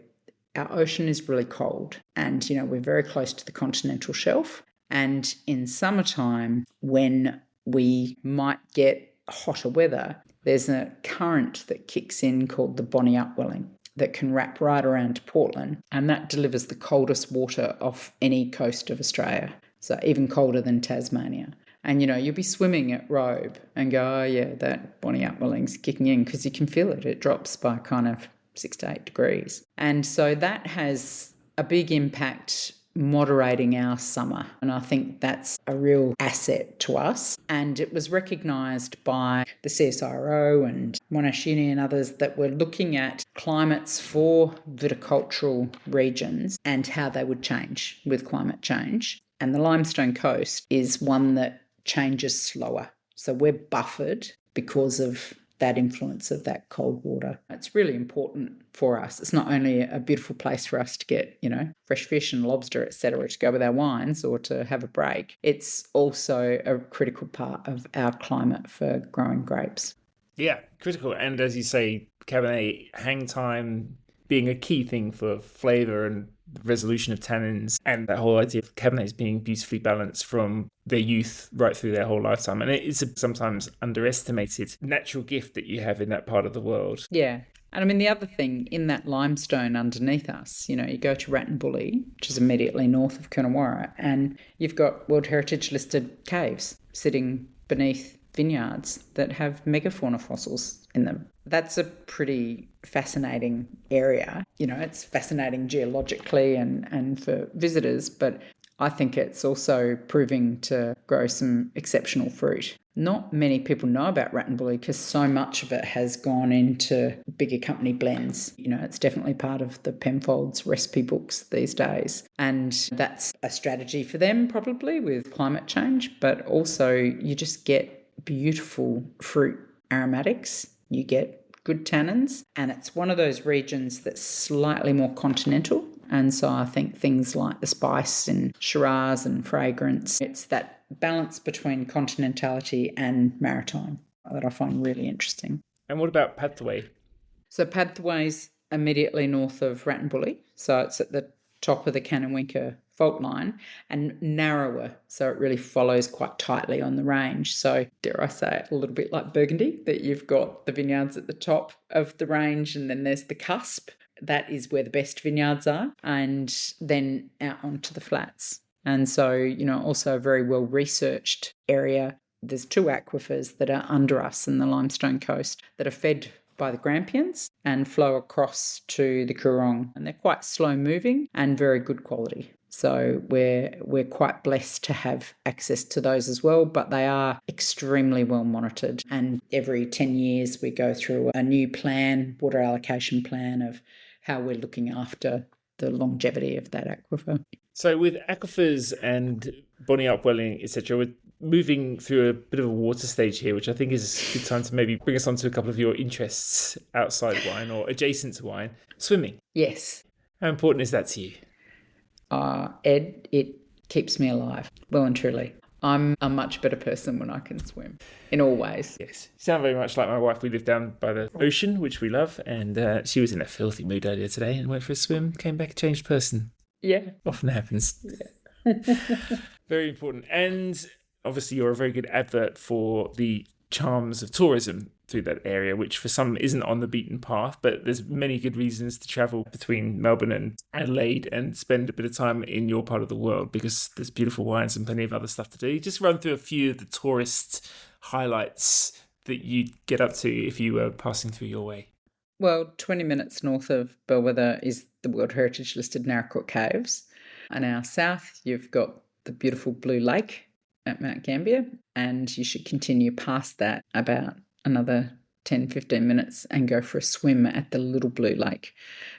our ocean is really cold. And, you know, we're very close to the continental shelf. And in summertime, when we might get hotter weather, there's a current that kicks in called the Bonnie Upwelling that can wrap right around to Portland, and that delivers the coldest water off any coast of Australia, so even colder than Tasmania. And, you know, you'll be swimming at Robe and go, oh, yeah, that Bonnie Upwelling's kicking in, because you can feel it. It drops by kind of 6 to 8 degrees. And so that has a big impact moderating our summer. And I think that's a real asset to us. And it was recognised by the CSIRO and Monash Uni and others that were looking at climates for viticultural regions and how they would change with climate change. And the Limestone Coast is one that changes slower. So we're buffered because of that influence of that cold water. It's really important for us. It's not only a beautiful place for us to get, you know, fresh fish and lobster, etc., to go with our wines or to have a break. It's also a critical part of our climate for growing grapes. Yeah, critical. And as you say, Cabernet hang time being a key thing for flavour and the resolution of tannins, and that whole idea of Cabernets being beautifully balanced from their youth right through their whole lifetime. And it is a sometimes underestimated natural gift that you have in that part of the world. Yeah. And I mean, the other thing, in that limestone underneath us, you go to Rattenbully, which is immediately north of Coonawarra, and you've got World Heritage listed caves sitting beneath vineyards that have megafauna fossils in them. That's a pretty fascinating area. It's fascinating geologically and for visitors, but I think it's also proving to grow some exceptional fruit. Not many people know about Rattenbully because so much of it has gone into bigger company blends. It's definitely part of the Penfolds recipe books these days. And that's a strategy for them probably with climate change, but also you just get beautiful fruit aromatics. You get good tannins, and it's one of those regions that's slightly more continental. And so I think things like the spice and Shiraz and fragrance, it's that balance between continentality and maritime that I find really interesting. And what about Pathway? So Pathway's immediately north of Rattenbully. So it's at the top of the Cannonwinker fault line and narrower. So it really follows quite tightly on the range. So dare I say it, a little bit like Burgundy, that you've got the vineyards at the top of the range and then there's the cusp. That is where the best vineyards are, and then out onto the flats. And so, also a very well-researched area. There's 2 aquifers that are under us in the limestone coast that are fed by the Grampians and flow across to the Coorong. And they're quite slow-moving and very good quality. So we're quite blessed to have access to those as well, but they are extremely well monitored. And every 10 years we go through a new plan, water allocation plan of how we're looking after the longevity of that aquifer. So with aquifers and bonding upwelling, etc., we're moving through a bit of a water stage here, which I think is a good time to maybe bring us on to a couple of your interests outside wine or adjacent to wine. Swimming. Yes. How important is that to you? Ed, it keeps me alive, well and truly. I'm a much better person when I can swim, in all ways. Yes. You sound very much like my wife. We live down by the ocean, which we love, and she was in a filthy mood earlier today and went for a swim, came back a changed person. Yeah. Often happens. Yeah. Very important. And obviously you're a very good advert for the charms of tourism through that area, which for some isn't on the beaten path, but there's many good reasons to travel between Melbourne and Adelaide and spend a bit of time in your part of the world because there's beautiful wines and plenty of other stuff to do. Just run through a few of the tourist highlights that you'd get up to if you were passing through your way. Well, 20 minutes north of Bellwether is the World Heritage listed Narracrook Caves. And our south, you've got the beautiful Blue Lake at Mount Gambier, and you should continue past that about another 10, 15 minutes and go for a swim at the Little Blue Lake,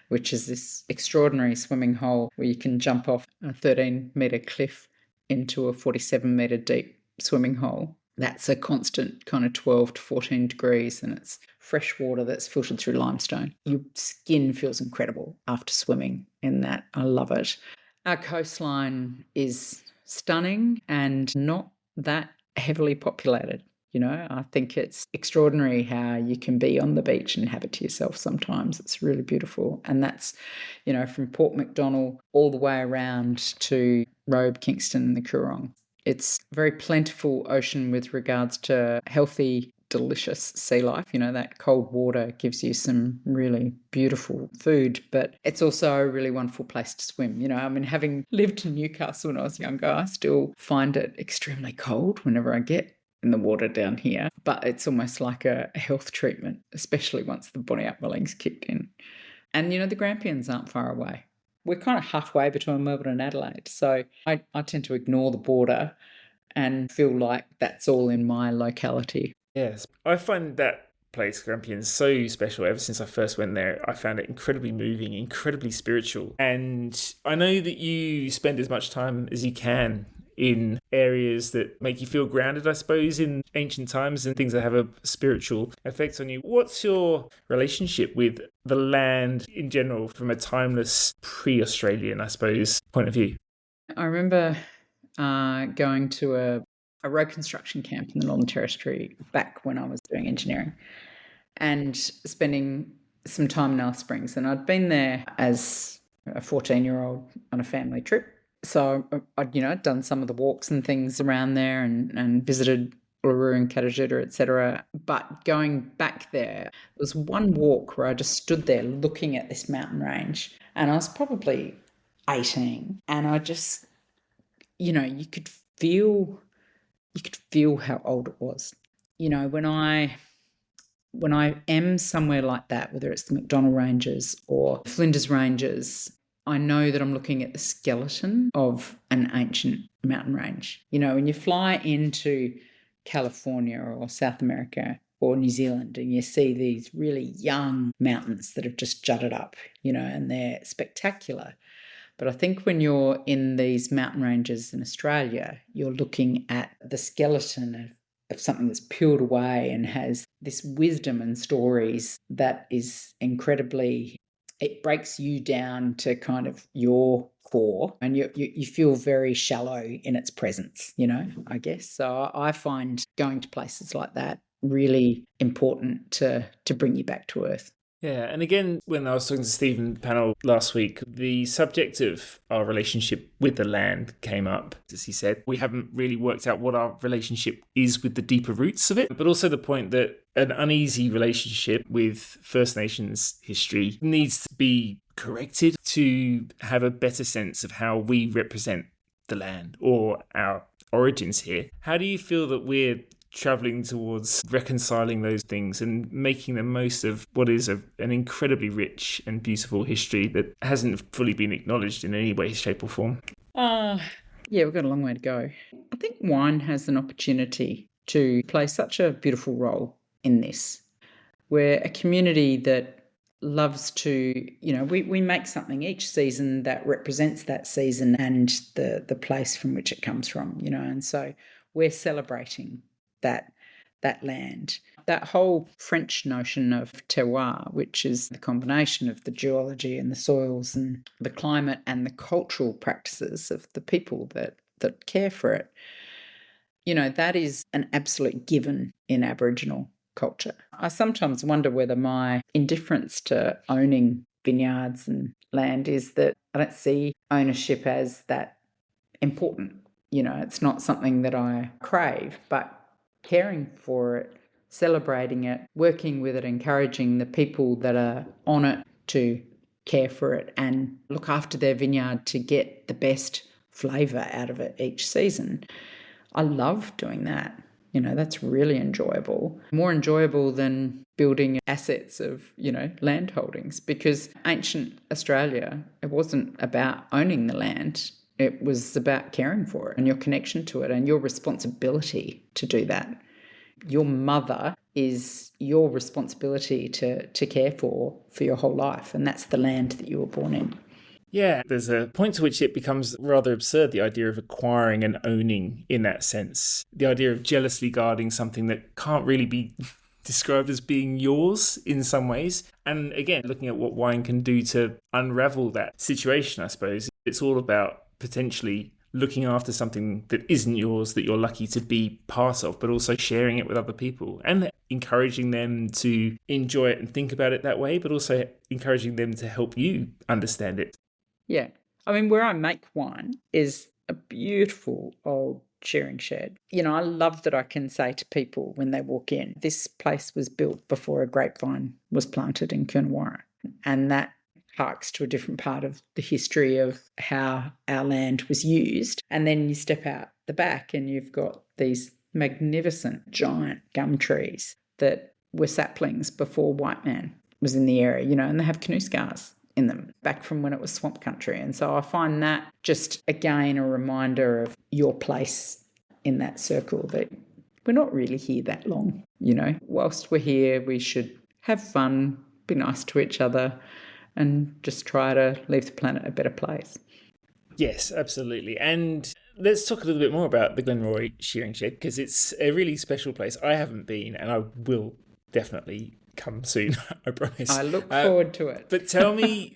which is this extraordinary swimming hole where you can jump off a 13-metre cliff into a 47-metre deep swimming hole. That's a constant kind of 12 to 14 degrees, and it's fresh water that's filtered through limestone. Your skin feels incredible after swimming in that. I love it. Our coastline is stunning and not that heavily populated. I think it's extraordinary how you can be on the beach and have it to yourself sometimes. It's really beautiful. And that's, from Port Macdonald all the way around to Robe, Kingston and the Coorong. It's a very plentiful ocean with regards to healthy, delicious sea life. That cold water gives you some really beautiful food, but it's also a really wonderful place to swim. Having lived in Newcastle when I was younger, I still find it extremely cold whenever I get in the water down here, but it's almost like a health treatment, especially once the body upwelling's kicked in. And, the Grampians aren't far away. We're kind of halfway between Melbourne and Adelaide, so I tend to ignore the border and feel like that's all in my locality. Yes, I find that place, Grampians, so special. Ever since I first went there, I found it incredibly moving, incredibly spiritual. And I know that you spend as much time as you can in areas that make you feel grounded, I suppose, in ancient times and things that have a spiritual effect on you. What's your relationship with the land in general from a timeless pre-Australian, I suppose, point of view? I remember going to a road construction camp in the Northern Territory back when I was doing engineering and spending some time in Alice Springs. And I'd been there as a 14-year-old on a family trip. So I'd done some of the walks and things around there and visited Uluru and Katajuta, etc. But going back there was one walk where I just stood there looking at this mountain range, and I was probably 18, and I just, you could feel how old it was. When I am somewhere like that, whether it's the McDonnell Ranges or Flinders Ranges, I know that I'm looking at the skeleton of an ancient mountain range. When you fly into California or South America or New Zealand and you see these really young mountains that have just jutted up, and they're spectacular. But I think when you're in these mountain ranges in Australia, you're looking at the skeleton of something that's peeled away and has this wisdom and stories that is incredibly, it breaks you down to kind of your core, and you feel very shallow in its presence, I guess. So I find going to places like that really important to bring you back to earth. Yeah, and again, when I was talking to Stephen panel last week, the subject of our relationship with the land came up. As he said, we haven't really worked out what our relationship is with the deeper roots of it, but also the point that an uneasy relationship with First Nations history needs to be corrected to have a better sense of how we represent the land or our origins here. How do you feel that we're travelling towards reconciling those things and making the most of what is an incredibly rich and beautiful history that hasn't fully been acknowledged in any way, shape or form? Yeah, we've got a long way to go. I think wine has an opportunity to play such a beautiful role in this. We're a community that loves to, we make something each season that represents that season and the place from which it comes from, and so we're celebrating that land. That whole French notion of terroir, which is the combination of the geology and the soils and the climate and the cultural practices of the people that care for it, that is an absolute given in Aboriginal culture. I sometimes wonder whether my indifference to owning vineyards and land is that I don't see ownership as that important. It's not something that I crave, but caring for it, celebrating it, working with it, encouraging the people that are on it to care for it and look after their vineyard to get the best flavour out of it each season. I love doing that. That's really enjoyable. More enjoyable than building assets of, land holdings, because ancient Australia, it wasn't about owning the land. It was about caring for it and your connection to it and your responsibility to do that. Your mother is your responsibility to care for your whole life, and that's the land that you were born in. Yeah, there's a point to which it becomes rather absurd, the idea of acquiring and owning in that sense. The idea of jealously guarding something that can't really be described as being yours in some ways. And again, looking at what wine can do to unravel that situation, I suppose. It's all about potentially looking after something that isn't yours, that you're lucky to be part of, but also sharing it with other people and encouraging them to enjoy it and think about it that way, but also encouraging them to help you understand it. Yeah. I mean, where I make wine is a beautiful old shearing shed. I love that I can say to people when they walk in, this place was built before a grapevine was planted in Coonawarra. And that harks to a different part of the history of how our land was used. And then you step out the back and you've got these magnificent giant gum trees that were saplings before white man was in the area, and they have canoe scars in them back from when it was swamp country. And so I find that just, again, a reminder of your place in that circle, that we're not really here that long, Whilst we're here, we should have fun, be nice to each other, and just try to leave the planet a better place. Yes, absolutely. And let's talk a little bit more about the Glenroy Shearing Shed, because it's a really special place. I haven't been, and I will definitely come soon, I promise. I look forward to it. But tell me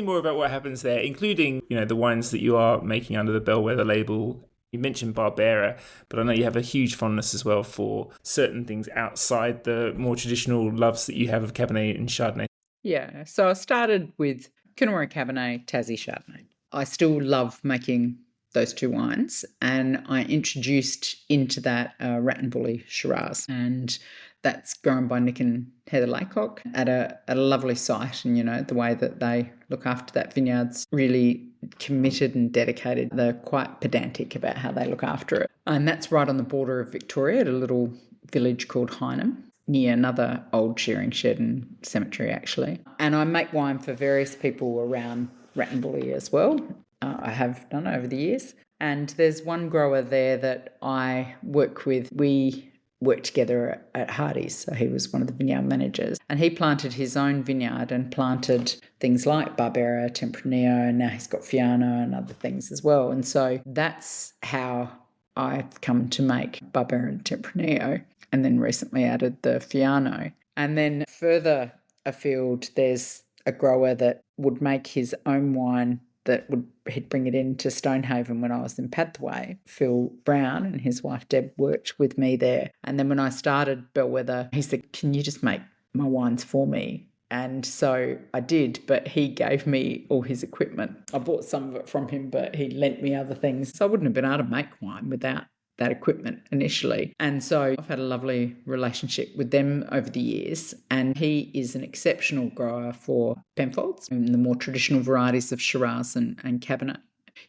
more about what happens there, including, the wines that you are making under the Bellwether label. You mentioned Barbera, but I know you have a huge fondness as well for certain things outside the more traditional loves that you have of Cabernet and Chardonnay. Yeah, so I started with Coonawarra Cabernet, Tassie Chardonnay. I still love making those two wines, and I introduced into that Rattenbully Shiraz, and that's grown by Nick and Heather Laycock at a lovely site. And, the way that they look after that vineyard's really committed and dedicated. They're quite pedantic about how they look after it. And that's right on the border of Victoria at a little village called Hynham, near another old shearing shed and cemetery, actually. And I make wine for various people around Rattenbully as well. I have done over the years. And there's one grower there that I work with. We worked together at Hardy's, so he was one of the vineyard managers. And he planted his own vineyard and planted things like Barbera, Tempranillo, and now he's got Fiano and other things as well. And so that's how I've come to make Barbera and Tempranillo, and then recently added the Fiano. And then further afield, there's a grower that would make his own wine that he'd bring it into Stonehaven when I was in Pathway. Phil Brown and his wife Deb worked with me there. And then when I started Bellwether, he said, "Can you just make my wines for me?" And so I did, but he gave me all his equipment. I bought some of it from him, but he lent me other things. So I wouldn't have been able to make wine without that equipment initially. And so I've had a lovely relationship with them over the years, and he is an exceptional grower for Penfolds and the more traditional varieties of Shiraz and Cabernet.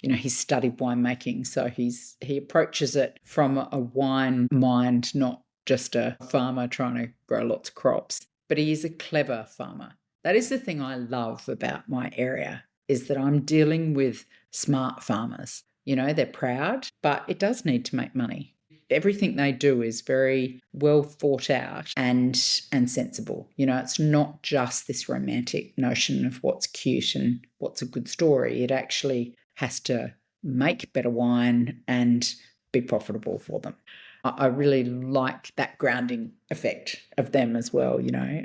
He's studied winemaking, so he approaches it from a wine mind, not just a farmer trying to grow lots of crops. But he is a clever farmer. That is the thing I love about my area, is that I'm dealing with smart farmers. They're proud, but it does need to make money. Everything they do is very well thought out and sensible. It's not just this romantic notion of what's cute and what's a good story. It actually has to make better wine and be profitable for them. I really like that grounding effect of them as well,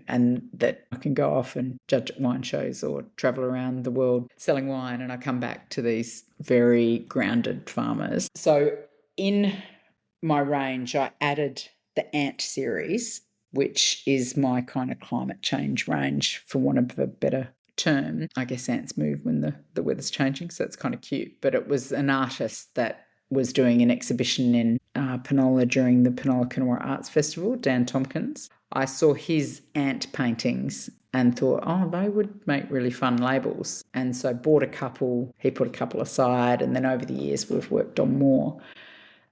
and that I can go off and judge at wine shows or travel around the world selling wine, and I come back to these very grounded farmers. So in my range, I added the Ant series, which is my kind of climate change range, for want of a better term. I guess ants move when the weather's changing, so it's kind of cute. But it was an artist that was doing an exhibition in Penola during the Penola Coonawarra Arts Festival, Dan Tompkins. I saw his ant paintings and thought, they would make really fun labels. And so bought a couple, he put a couple aside, and then over the years we've worked on more.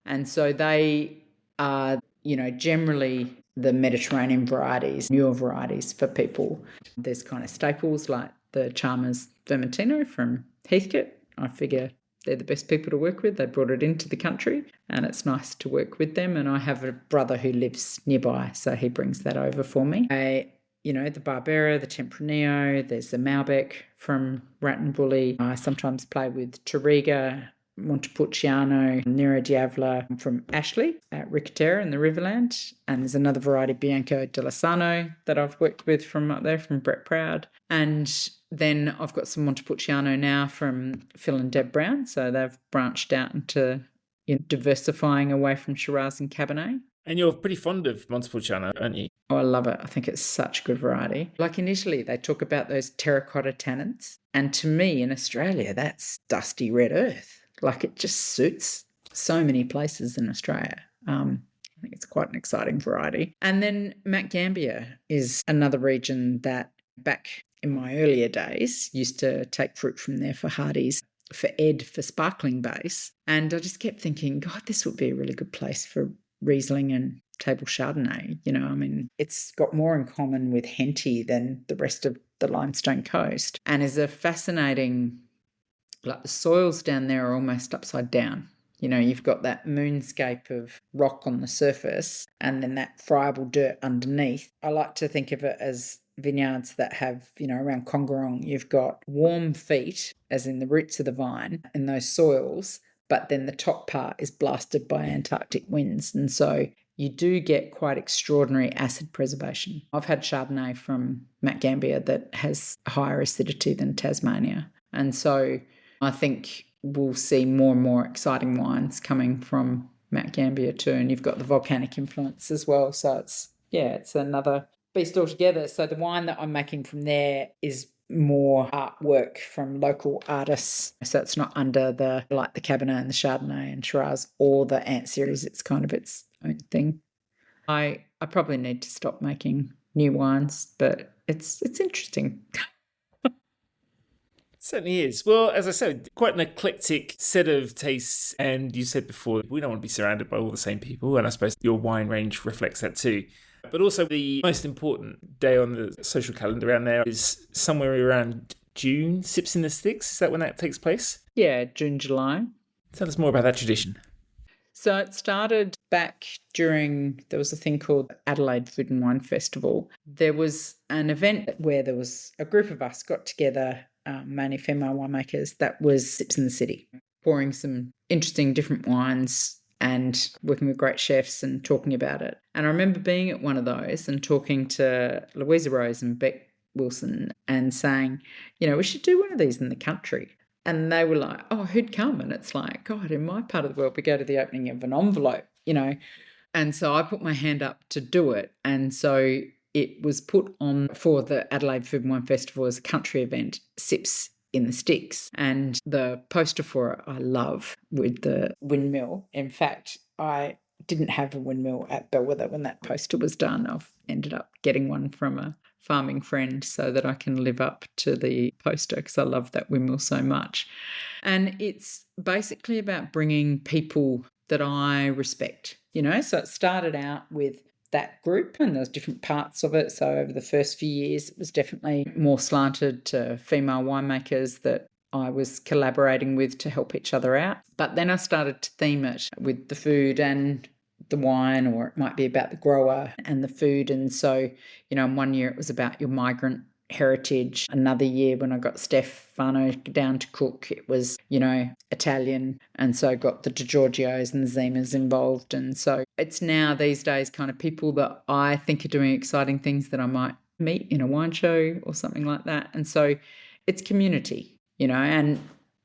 And so they are, generally the Mediterranean varieties, newer varieties for people. There's kind of staples like the Chalmers Vermentino from Heathcote. I figure they're the best people to work with. They brought it into the country, and it's nice to work with them. And I have a brother who lives nearby, so he brings that over for me. The Barbera, the Tempranillo, there's the Malbec from Rattenbully. I sometimes play with Touriga, Montepulciano, Nero Diavola from Ashley at Ricatera in the Riverland. And there's another variety, Bianco dell'Asano, that I've worked with from up there, from Brett Proud. And then I've got some Montepulciano now from Phil and Deb Brown. So they've branched out into diversifying away from Shiraz and Cabernet. And you're pretty fond of Montepulciano, aren't you? Oh, I love it. I think it's such a good variety. Like in Italy, they talk about those terracotta tannins. And to me, in Australia, that's dusty red earth. Like it just suits so many places in Australia. I think it's quite an exciting variety. And then Mount Gambier is another region that back in my earlier days used to take fruit from there for Hardy's, for Ed, for sparkling base. And I just kept thinking, God, this would be a really good place for Riesling and table Chardonnay. It's got more in common with Henty than the rest of the limestone coast, and is a fascinating, like the soils down there are almost upside down. You've got that moonscape of rock on the surface and then that friable dirt underneath. I like to think of it as vineyards that have, around Congarong, you've got warm feet, as in the roots of the vine, in those soils, but then the top part is blasted by Antarctic winds. And so you do get quite extraordinary acid preservation. I've had Chardonnay from Mount Gambier that has higher acidity than Tasmania. And so I think we'll see more and more exciting wines coming from Mount Gambier too. And you've got the volcanic influence as well. So it's another beast altogether. So the wine that I'm making from there is more artwork from local artists. So it's not under the Cabernet and the Chardonnay and Shiraz or the Ant series. It's kind of its own thing. I probably need to stop making new wines, but it's interesting. Certainly is. Well, as I said, quite an eclectic set of tastes. And you said before, we don't want to be surrounded by all the same people. And I suppose your wine range reflects that too. But also the most important day on the social calendar around there is somewhere around June, Sips in the Sticks. Is that when that takes place? Yeah, June, July. Tell us more about that tradition. So it started back during, there was a thing called Adelaide Food and Wine Festival. There was an event where there was a group of us got together, mainly female winemakers, that was Sips in the City, pouring some interesting different wines and working with great chefs and talking about it. And I remember being at one of those and talking to Louisa Rose and Beck Wilson and saying, we should do one of these in the country. And they were like, oh, who'd come? And it's like, God, in my part of the world, we go to the opening of an envelope, And so I put my hand up to do it. And so it was put on for the Adelaide Food and Wine Festival as a country event, Sips in the Sticks. And the poster for it I love, with the windmill. In fact, I didn't have a windmill at Bellwether when that poster was done. I've ended up getting one from a farming friend so that I can live up to the poster because I love that windmill so much. And it's basically about bringing people that I respect, So it started out with that group and there's different parts of it. So over the first few years, it was definitely more slanted to female winemakers that I was collaborating with to help each other out. But then I started to theme it with the food and the wine, or it might be about the grower and the food. And so, in one year it was about your migrant heritage. Another year when I got Stefano down to cook, it was, Italian. And so got the DiGiorgios and the Zimas involved. And so it's now these days kind of people that I think are doing exciting things that I might meet in a wine show or something like that. And so it's community, and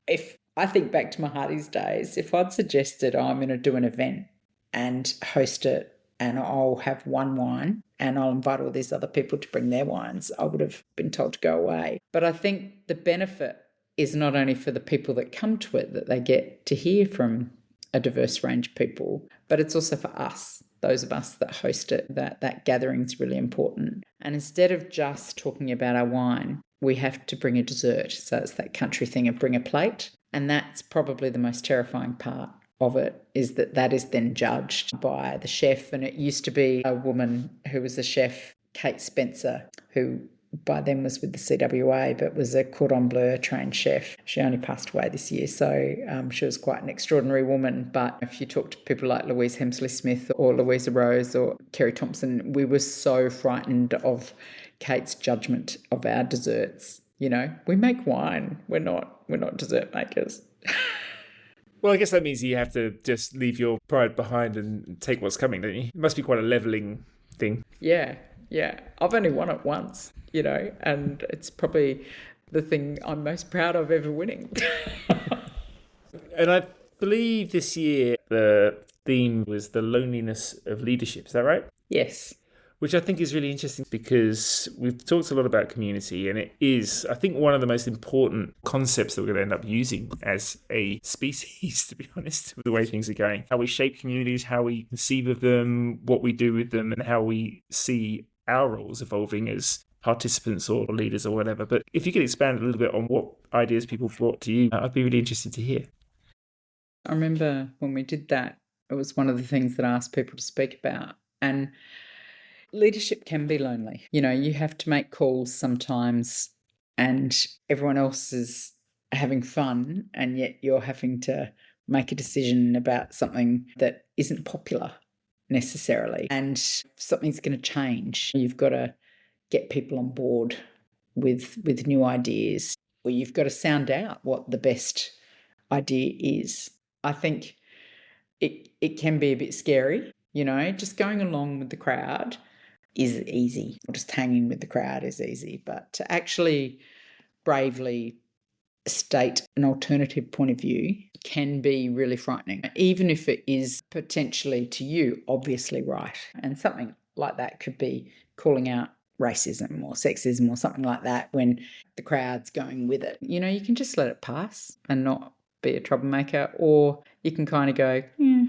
if I think back to my Hardy's days, if I'd suggested I'm going to do an event and host it and I'll have one wine and I'll invite all these other people to bring their wines, I would have been told to go away. But I think the benefit is not only for the people that come to it, that they get to hear from a diverse range of people, but it's also for us, those of us that host it, that gathering's really important. And instead of just talking about our wine, we have to bring a dessert. So it's that country thing of bring a plate. And that's probably the most terrifying part of it, is that is then judged by the chef. And it used to be a woman who was a chef, Kate Spencer, who by then was with the CWA, but was a cordon bleu trained chef. She only passed away this year, so she was quite an extraordinary woman. But if you talk to people like Louise Hemsley-Smith or Louisa Rose or Kerry Thompson, we were so frightened of Kate's judgment of our desserts. We make wine. We're not dessert makers. Well, I guess that means you have to just leave your pride behind and take what's coming, don't you? It must be quite a levelling thing. Yeah. I've only won it once, and it's probably the thing I'm most proud of ever winning. And I believe this year the theme was the loneliness of leadership. Is that right? Yes. Which I think is really interesting because we've talked a lot about community, and it is, I think, one of the most important concepts that we're going to end up using as a species, to be honest, with the way things are going. How we shape communities, how we conceive of them, what we do with them, and how we see our roles evolving as participants or leaders or whatever. But if you could expand a little bit on what ideas people brought to you, I'd be really interested to hear. I remember when we did that, it was one of the things that I asked people to speak about. And leadership can be lonely. You have to make calls sometimes and everyone else is having fun, and yet you're having to make a decision about something that isn't popular necessarily. And something's going to change. You've got to get people on board with new ideas, or you've got to sound out what the best idea is. I think it can be a bit scary, just going along with the crowd is easy, or just hanging with the crowd is easy, but to actually bravely state an alternative point of view can be really frightening, even if it is potentially to you obviously right. And something like that could be calling out racism or sexism or something like that when the crowd's going with it. You know, you can just let it pass and not be a troublemaker, or you can kind of go, yeah,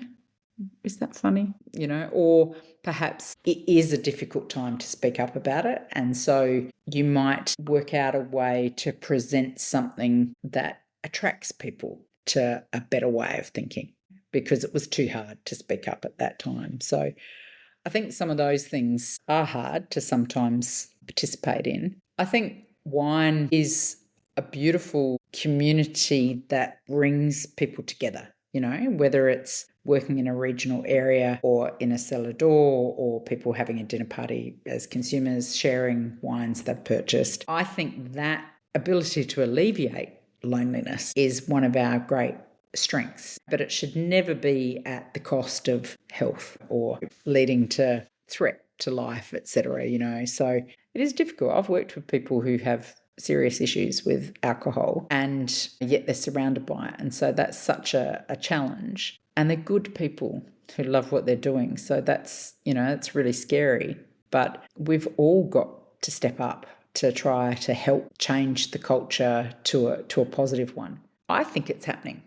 is that funny? You know, or perhaps it is a difficult time to speak up about it. And so you might work out a way to present something that attracts people to a better way of thinking because it was too hard to speak up at that time. So I think some of those things are hard to sometimes participate in. I think wine is a beautiful community that brings people together, you know, whether it's working in a regional area or in a cellar door or people having a dinner party as consumers sharing wines they've purchased. I think that ability to alleviate loneliness is one of our great strengths, but it should never be at the cost of health or leading to threat to life, etc. You know, so it is difficult. I've worked with people who have serious issues with alcohol and yet they're surrounded by it, and so that's such a challenge. And they're good people who love what they're doing, so that's, you know, it's really scary. But we've all got to step up to try to help change the culture to a positive one. I think it's happening.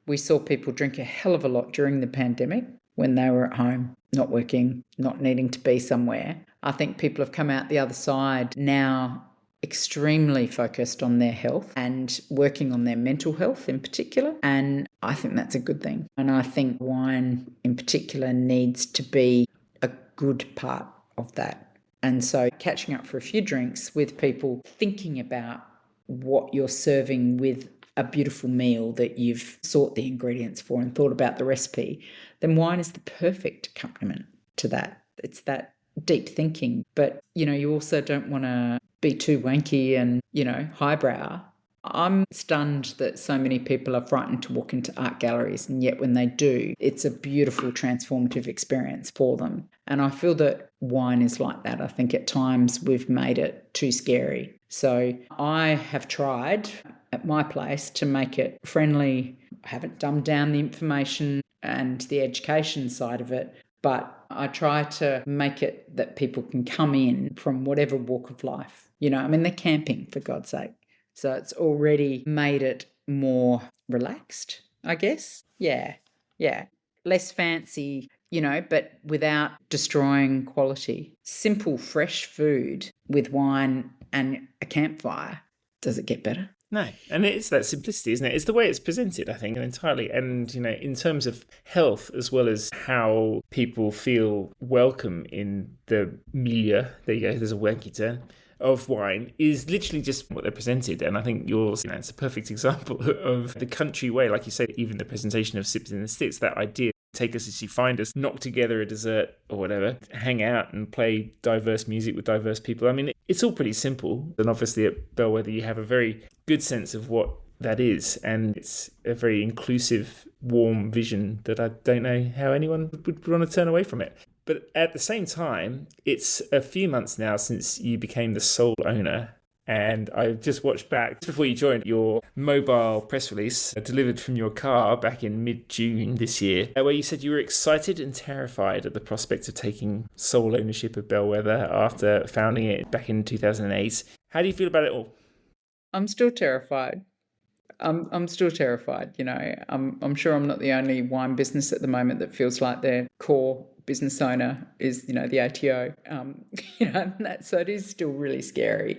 We saw people drink a hell of a lot during the pandemic when they were at home, not working, not needing to be somewhere. I think people have come out the other side now extremely focused on their health and working on their mental health in particular. And I think that's a good thing. And I think wine in particular needs to be a good part of that. And so catching up for a few drinks with people, thinking about what you're serving with a beautiful meal that you've sought the ingredients for and thought about the recipe, then wine is the perfect accompaniment to that. It's that deep thinking. But, you know, you also don't want to be too wanky and, you know, highbrow. I'm stunned that so many people are frightened to walk into art galleries, and yet when they do, it's a beautiful transformative experience for them. And I feel that wine is like that. I think at times we've made it too scary. So I have tried at my place to make it friendly. I haven't dumbed down the information and the education side of it, but I try to make it that people can come in from whatever walk of life. You know, I mean, they're camping, for God's sake. So it's already made it more relaxed, I guess. Yeah. Less fancy, you know, but without destroying quality. Simple, fresh food with wine and a campfire. Does it get better? No, and it's that simplicity, isn't it? It's the way it's presented, I think, entirely. And, you know, in terms of health as well as how people feel welcome in the milieu, there you go, there's a wanky term, of wine, is literally just what they're presented. And I think yours, you know, it's a perfect example of the country way. Like you say, even the presentation of Sips in the Sticks, that idea, take us as you find us, knock together a dessert or whatever, hang out and play diverse music with diverse people. I mean, it's all pretty simple. And obviously at Bellwether, you have a very good sense of what that is. And it's a very inclusive, warm vision that I don't know how anyone would want to turn away from it. But at the same time, it's a few months now since you became the sole owner. And I just watched back before you joined your mobile press release delivered from your car back in mid-June this year, where you said you were excited and terrified at the prospect of taking sole ownership of Bellwether after founding it back in 2008. How do you feel about it all? I'm still terrified. I'm still terrified. You know, I'm sure I'm not the only wine business at the moment that feels like their core business owner is, you know, the ATO. You know, so it is still really scary.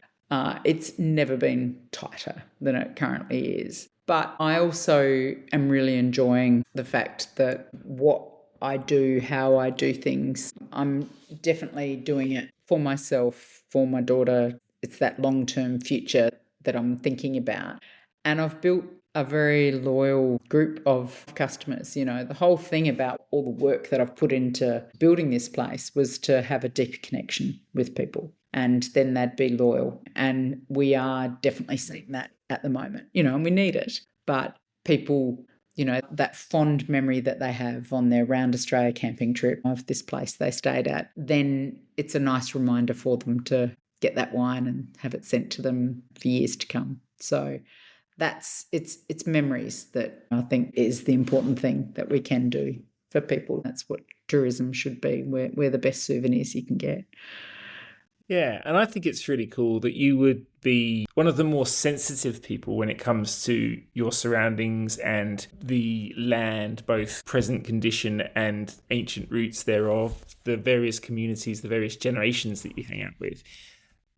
It's never been tighter than it currently is. But I also am really enjoying the fact that what I do, how I do things, I'm definitely doing it for myself, for my daughter. It's that long-term future that I'm thinking about. And I've built a very loyal group of customers. You know, the whole thing about all the work that I've put into building this place was to have a deeper connection with people, and then they'd be loyal. And we are definitely seeing that at the moment, you know, and we need it. But people, you know, that fond memory that they have on their round Australia camping trip of this place they stayed at, then it's a nice reminder for them to get that wine and have it sent to them for years to come. So it's memories that I think is the important thing that we can do for people. That's what tourism should be. We're the best souvenirs you can get. Yeah, and I think it's really cool that you would be one of the more sensitive people when it comes to your surroundings and the land, both present condition and ancient roots thereof, the various communities, the various generations that you hang out with.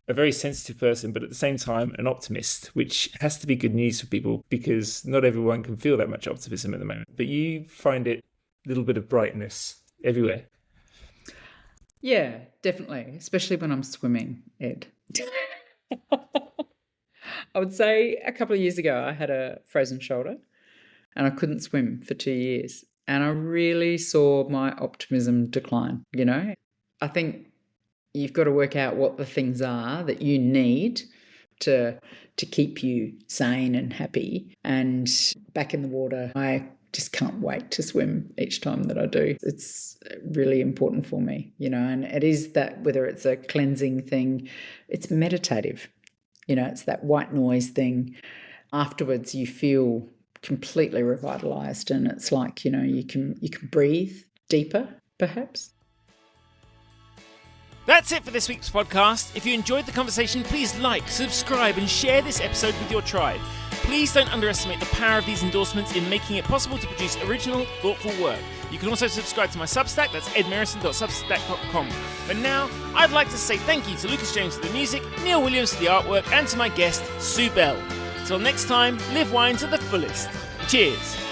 A very sensitive person, but at the same time, an optimist, which has to be good news for people because not everyone can feel that much optimism at the moment. But you find it a little bit of brightness everywhere. Yeah, definitely, especially when I'm swimming, Ed. I would say a couple of years ago, I had a frozen shoulder and I couldn't swim for 2 years. And I really saw my optimism decline, you know. I think you've got to work out what the things are that you need to keep you sane and happy. And back in the water, I just can't wait to swim each time that I do. It's really important for me, you know, and it is that, whether it's a cleansing thing, it's meditative, you know, it's that white noise thing. Afterwards, you feel completely revitalized, and it's like, you know, you can breathe deeper, perhaps. That's it for this week's podcast. If you enjoyed the conversation, please like, subscribe, and share this episode with your tribe. Please don't underestimate the power of these endorsements in making it possible to produce original, thoughtful work. You can also subscribe to my Substack, that's edmerison.substack.com. But now, I'd like to say thank you to Lucas James for the music, Neil Williams for the artwork, and to my guest, Sue Bell. Until next time, live wine to the fullest. Cheers.